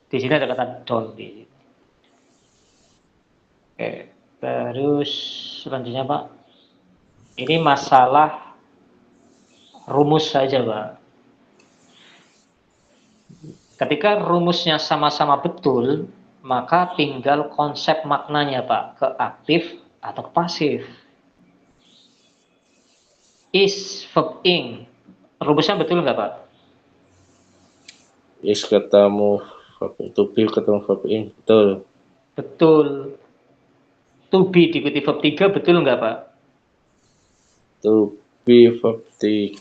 di sini ada kata don't di. Oke, terus selanjutnya, Pak. Ini masalah rumus saja, Pak. Ketika rumusnya sama-sama betul, maka tinggal konsep maknanya, Pak, ke aktif atau ke pasif. Is verb ing. Rumusnya betul nggak, Pak? Is ketemu verb to be ketemu verb in, betul. Betul. To be diikuti verb 3 betul nggak, Pak? To be verb 3,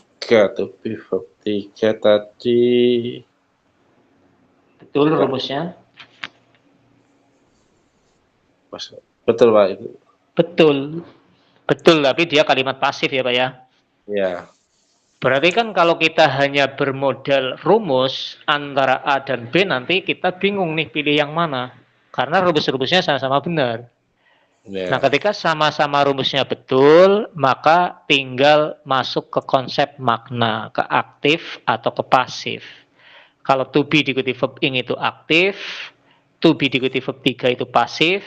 to be verb 3 tadi Betul Pak. rumusnya? Betul Pak itu. Betul. Betul, tapi dia kalimat pasif ya, Pak ya. Ya. Berarti kan kalau kita hanya bermodal rumus antara A dan B, nanti kita bingung nih pilih yang mana. Karena rumus-rumusnya sama-sama benar. Nah, Ya. ketika sama-sama rumusnya betul, maka tinggal masuk ke konsep makna, ke aktif atau ke pasif. Kalau to be diikuti verb ing itu aktif, to be diikuti verb 3 itu pasif,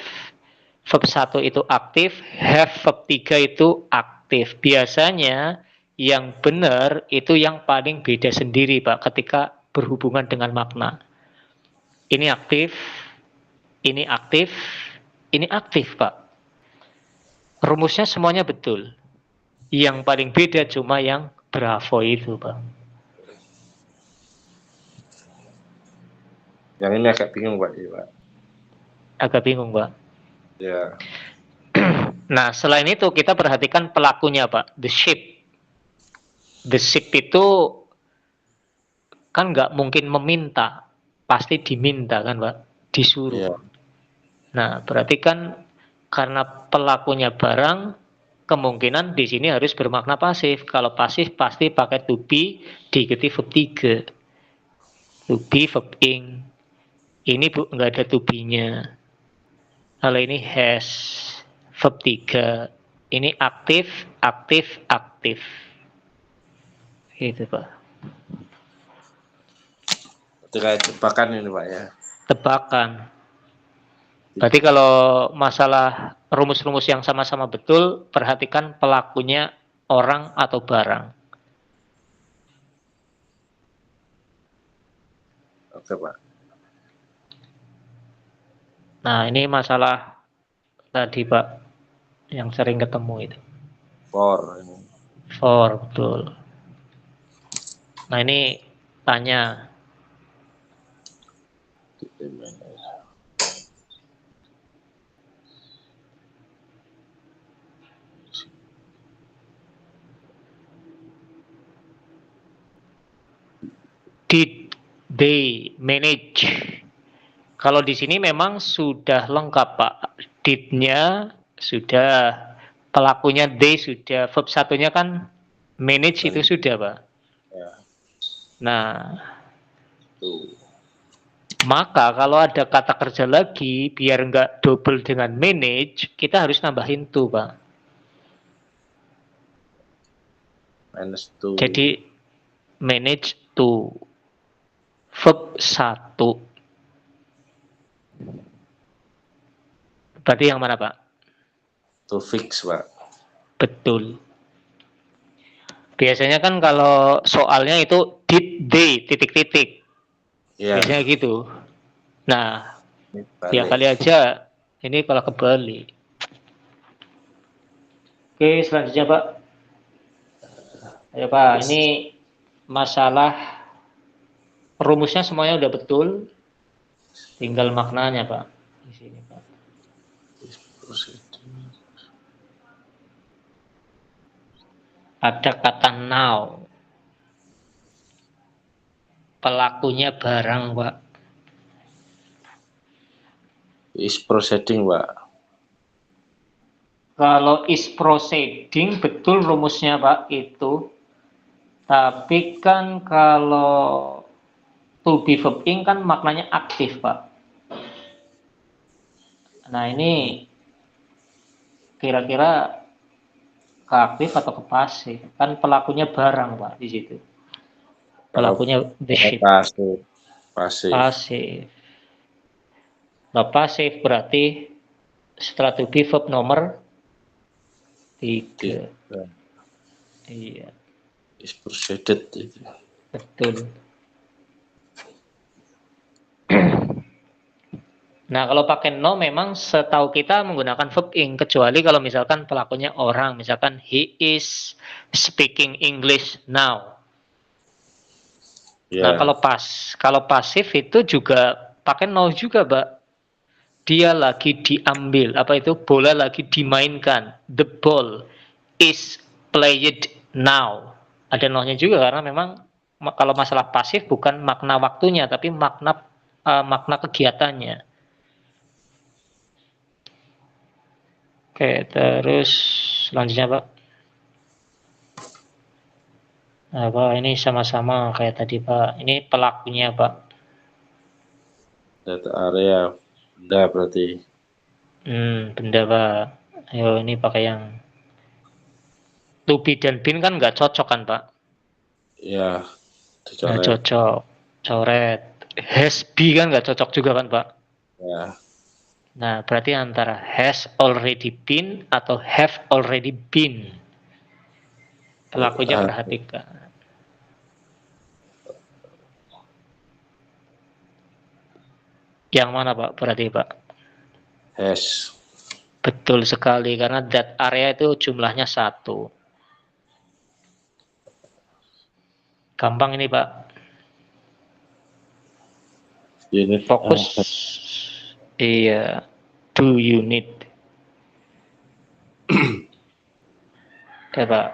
verb 1 itu aktif, have verb 3 itu aktif. Biasanya yang benar itu yang paling beda sendiri, Pak, ketika berhubungan dengan makna. Ini aktif, ini aktif, ini aktif, Pak. Rumusnya semuanya betul. Yang paling beda cuma yang bravo itu, Pak. Yang ini agak bingung Pak. Ya, Pak. Agak bingung, Pak. Ya. Nah, selain itu kita perhatikan pelakunya, Pak. The sheep. The sheep itu kan nggak mungkin meminta. Pasti diminta kan, Pak? Disuruh. Ya. Nah, berarti kan karena pelakunya barang, kemungkinan di sini harus bermakna pasif. Kalau pasif pasti pakai to be diikuti verb 3. To be verb ing. Ini nggak ada to be-nya. Kalau ini has verb 3. Ini aktif, aktif, aktif. Gitu, Pak. Itu kayak jebakan ini Pak ya. Tebakan. Berarti kalau masalah rumus-rumus yang sama-sama betul, perhatikan pelakunya orang atau barang. Oke Pak. Nah, ini masalah tadi, Pak, yang sering ketemu itu. For ini. For, betul. Nah, ini tanya. Did they manage? Kalau di sini memang sudah lengkap, Pak. Did-nya sudah, pelakunya they sudah, verb satunya kan manage itu sudah, Pak. Ya. Nah, Tuh. maka kalau ada kata kerja lagi, biar nggak double dengan manage, kita harus nambahin to, Pak. Minus 2. Jadi manage to, verb 1. Berarti yang mana, Pak? To fix, Pak. Betul. Biasanya kan kalau soalnya itu did they titik-titik. Ya, Biasanya gitu. Nah, ya balik. kali aja ini kalau kebalik. Oke, selanjutnya Pak. Ayo Pak, Yes. ini masalah rumusnya semuanya udah betul. Tinggal maknanya Pak. Di sini Pak. Ada kata now. Pelakunya barang Pak. Is proceeding, Pak. Kalau is proceeding betul rumusnya Pak itu. Tapi kan kalau to be verb ing kan maknanya aktif Pak. Nah ini kira-kira ke aktif atau ke pasif? Kan pelakunya barang Pak di situ. Pelakunya the ship. Pasif. Pasif. Pasif. Nah pasif berarti setelah to be verb nomor 3. Iya. Is proceeded itu. Betul. Nah kalau pakai no memang setahu kita menggunakan verb ing, kecuali kalau misalkan pelakunya orang, misalkan he is speaking English now. Nah Ya. kalau pasif itu juga pakai no juga, Mbak. Dia lagi diambil, apa itu, bola lagi dimainkan. The ball is played now. Ada no-nya juga karena memang kalau masalah pasif bukan makna waktunya tapi makna kegiatannya. Oke, terus selanjutnya Pak. Nah, Pak, ini sama-sama kayak tadi Pak. Ini pelakunya Pak. Data area. Benda berarti. Benda Pak. Ayo ini pakai yang to be dan been kan nggak cocok kan Pak? Ya. Nggak Dicoret. cocok. Coret. Has be kan nggak cocok juga kan Pak? Ya. Nah, berarti antara has already been atau have already been. Pelakunya perhatikan. Yang mana Pak? Berarti Pak? Has. Betul sekali, karena that area itu jumlahnya 1. Gampang ini Pak. Unit. Fokus. Iya. Do you need? Oke Pak.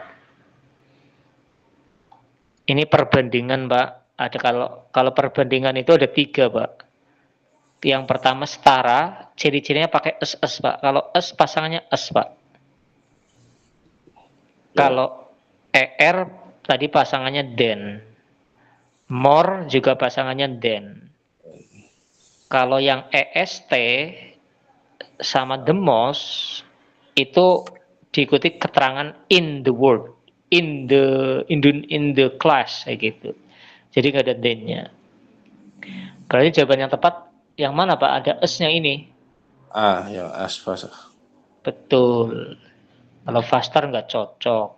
Ini perbandingan Pak. Ada kalau perbandingan itu ada 3 Pak. Yang pertama setara, ciri-cirinya pakai es Pak. Kalau es pasangannya es Pak. Ya. Kalau er tadi pasangannya den. More juga pasangannya den. Kalau yang est sama the most itu diikuti keterangan in the word, in the class kayak gitu. Jadi nggak ada then-nya. Berarti jawaban yang tepat yang mana Pak? Ada s-nya ini. Yang as fast. Betul. Kalau faster nggak cocok.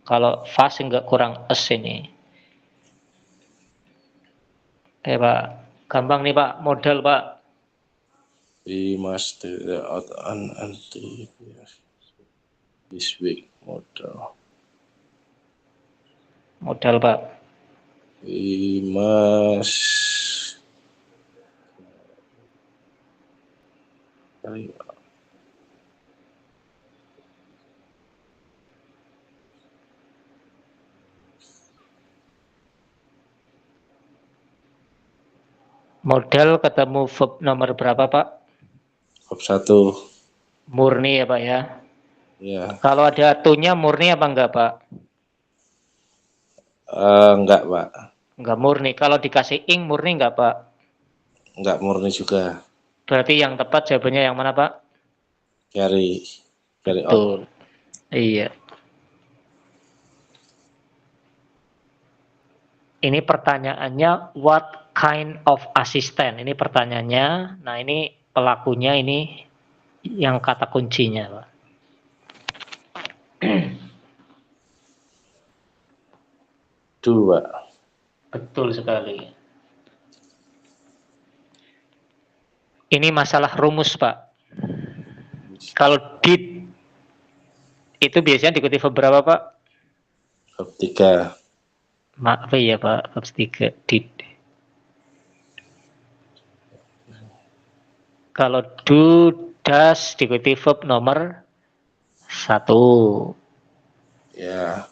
Kalau fast nggak, kurang s ini. Pak, gampang nih Pak, modal Pak. We must out until this week model. Modal Pak. We must Modal ketemu verb nomor berapa Pak? Verb 1. Murni ya Pak ya. Ya. Kalau ada to-nya murni apa enggak Pak? Enggak Pak. Enggak murni. Kalau dikasih ing murni enggak Pak? Enggak murni juga. Berarti yang tepat jawabannya yang mana Pak? Carry Betul. out. Iya. Ini pertanyaannya what kind of assistant? Ini pertanyaannya. Nah ini pelakunya ini yang kata kuncinya, Pak. Dua. Betul sekali. Ini masalah rumus, Pak. Kalau did itu biasanya diikuti verb berapa, Pak? Verb 3. Maaf ya, Pak. Verb 3. Did. Kalau do, does diikuti verb nomor 1. Ya.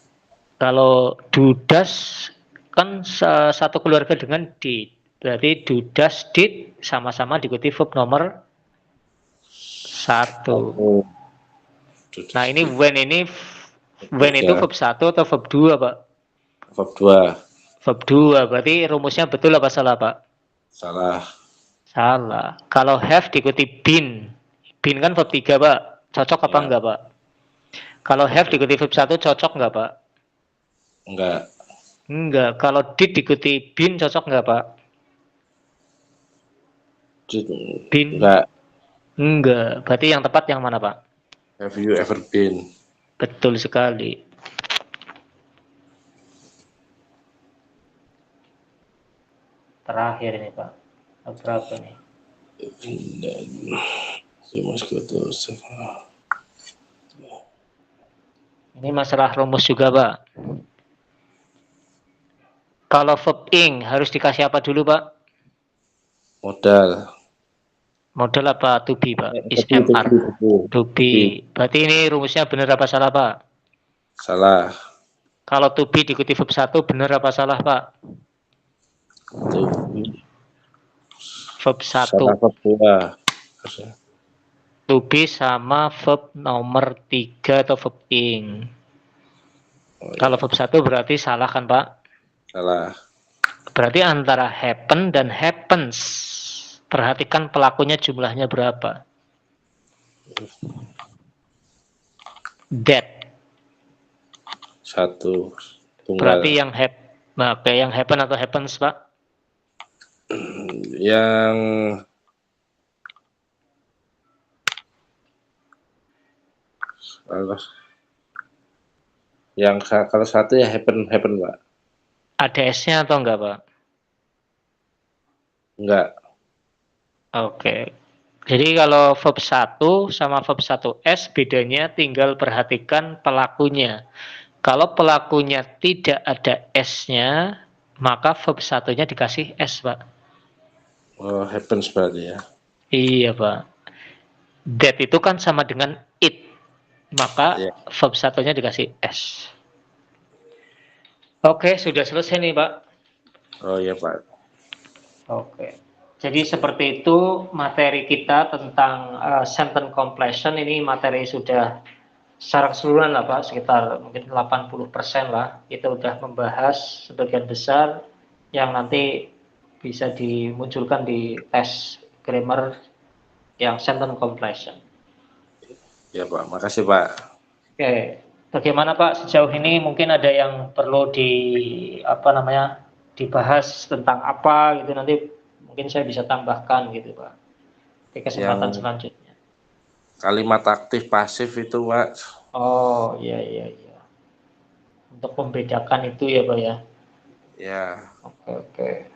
Kalau do, does kan satu keluarga dengan did. Berarti do, does, did sama-sama diikuti verb nomor 1. Nah, ini when itu verb 1 atau verb 2, Pak? Verb 2. Verb 2. Berarti rumusnya betul apa salah, Pak? Salah. Salah. Kalau have diikuti been. Been kan verb 3, Pak. Cocok apa Ya. enggak, Pak? Kalau have diikuti verb 1 cocok enggak, Pak? Enggak. Enggak. Kalau did diikuti been cocok enggak, Pak? Been. Enggak. Enggak. Berarti yang tepat yang mana, Pak? Have you ever been? Betul sekali. Terakhir ini, Pak. Berapa nih? Ini masalah rumus juga, Pak. Kalau verb ing harus dikasih apa dulu, Pak? Modal. Modal apa to be, Pak? Is MR. To be. Berarti ini rumusnya benar apa salah, Pak? Salah. Kalau to be diikuti verb 1 benar apa salah, Pak? Verb 1. Salah verb 2. To be sama verb nomor 3 atau verb ing. Kalau verb 1 berarti salah kan, Pak? Salah. Berarti antara happen dan happens. Perhatikan pelakunya jumlahnya berapa. That. 1. Tunggal. Berarti yang happen atau happens, Pak? Yang kalau 1 ya happen, Pak. Ada S-nya atau enggak, Pak? Enggak. Oke. Jadi kalau verb 1 sama verb 1S bedanya tinggal perhatikan pelakunya. Kalau pelakunya tidak ada S-nya, maka verb 1-nya dikasih S, Pak. Oh, happens berarti ya. Iya, Pak. That itu kan sama dengan it. Maka verb 1-nya dikasih S. Oke, sudah selesai nih, Pak. Oh iya, Pak. Oke. Jadi seperti itu materi kita tentang sentence completion. Ini materi sudah secara keseluruhan lah, Pak, sekitar mungkin 80% lah. Kita udah membahas sebagian besar yang nanti bisa dimunculkan di tes grammar yang sentence completion. Ya, Pak. Makasih, Pak. Oke. Bagaimana, Pak, sejauh ini mungkin ada yang perlu dibahas tentang apa gitu, nanti mungkin saya bisa tambahkan gitu, Pak, di kesempatan selanjutnya. Kalimat aktif pasif itu, Pak. Oh, iya. Untuk membedakan itu ya, Pak ya. Ya. Oke.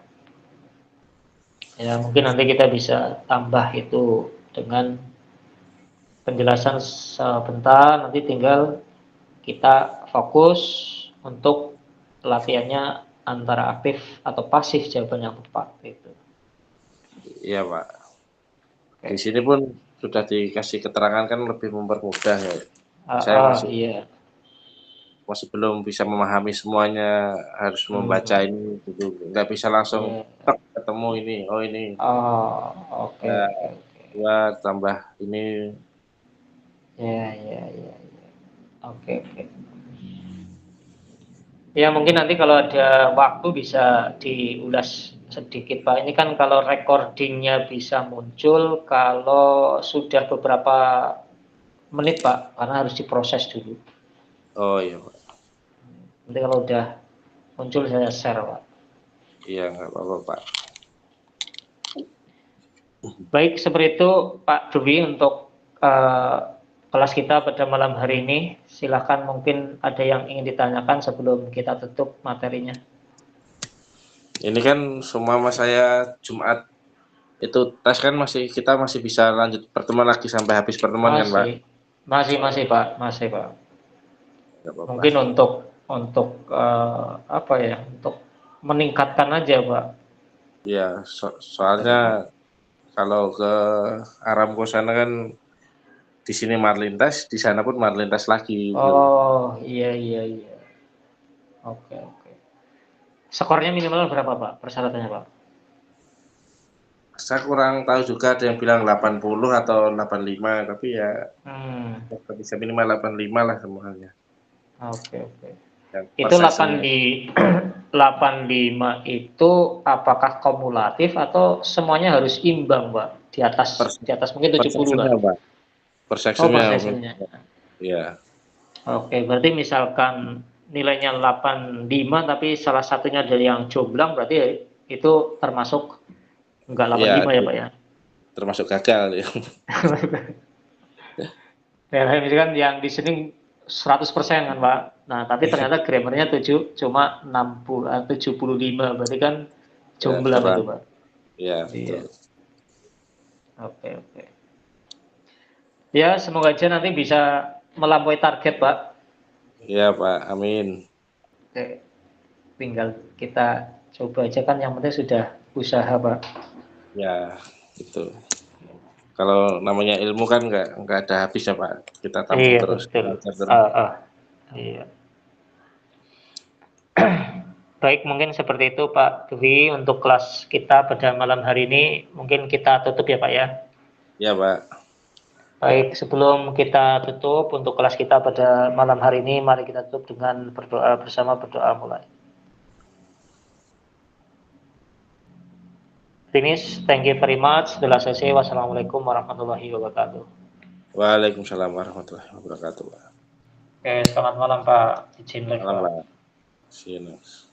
Ya, mungkin nanti kita bisa tambah itu dengan penjelasan sebentar, nanti tinggal kita fokus untuk latihannya antara aktif atau pasif jawaban yang tepat itu. Iya, Pak. Di sini pun sudah dikasih keterangan kan lebih mempermudah ya. Saya masih belum bisa memahami semuanya, harus membaca ini gitu. Nggak bisa langsung ketemu ini. Oh, ini. Oke. 2 tambah ini. Ya. Oke. Ya, mungkin nanti kalau ada waktu bisa diulas sedikit, Pak. Ini kan kalau recordingnya bisa muncul kalau sudah beberapa menit, Pak, karena harus diproses dulu. Oh iya, Pak. Nanti kalau udah muncul saya share, Pak. Iya, nggak apa-apa, Pak. Baik, seperti itu Pak Dwi untuk kelas kita pada malam hari ini. Silakan, mungkin ada yang ingin ditanyakan sebelum kita tutup materinya. Ini kan semua mas saya Jumat itu tes kan kita masih bisa lanjut pertemuan lagi sampai habis pertemuan kan Pak? Masih Pak, masih Pak. Nggak apa-apa. Mungkin untuk apa ya, untuk meningkatkan aja Pak. Iya, soalnya kalau ke Aramco sana kan di sini Marlintas, di sana pun Marlintas lagi. Oh, iya. Oke. Skornya minimal berapa Pak, persyaratannya Pak? Saya kurang tahu juga, ada yang bilang 80 atau 85, tapi ya bisa minimal 85 lah semuanya. Oke. Dan Itu first section-nya 85 itu apakah kumulatif atau semuanya harus imbang, Pak? Di atas mungkin per 70 lah. section-nya Pak, per Oh, per section-nya. sessionnya. Ya, Oke, berarti misalkan nilainya 85 tapi salah satunya dari yang jomblang, berarti itu termasuk enggak ya 85 ya, Pak ya? termasuk gagal ya. Ya, misalkan yang di sini 100% kan, Pak. Nah, tapi ternyata grammarnya cuma 75, berarti kan Ya, jomblang itu, kurang. Pak. Ya, Iya. betul. Oke. Ya, semoga aja nanti bisa melampaui target, Pak. Ya, Pak. Amin. Oke. Tinggal kita coba aja kan, yang penting sudah usaha, Pak. Ya, itu. Kalau namanya ilmu kan nggak ada habisnya Pak. Kita tambung Iya, terus, betul. belajar terus. Iya. Baik, mungkin seperti itu Pak Dwi untuk kelas kita pada malam hari ini. Mungkin kita tutup ya Pak ya. Ya Pak. Baik, sebelum kita tutup untuk kelas kita pada malam hari ini, mari kita tutup dengan berdoa bersama, berdoa mulai. Finish, thank you very much. Bila selesai, wassalamualaikum warahmatullahi wabarakatuh. Waalaikumsalam warahmatullahi wabarakatuh Pak. Oke, selamat malam Pak. Izin live Malam Pak. Pak. See you next.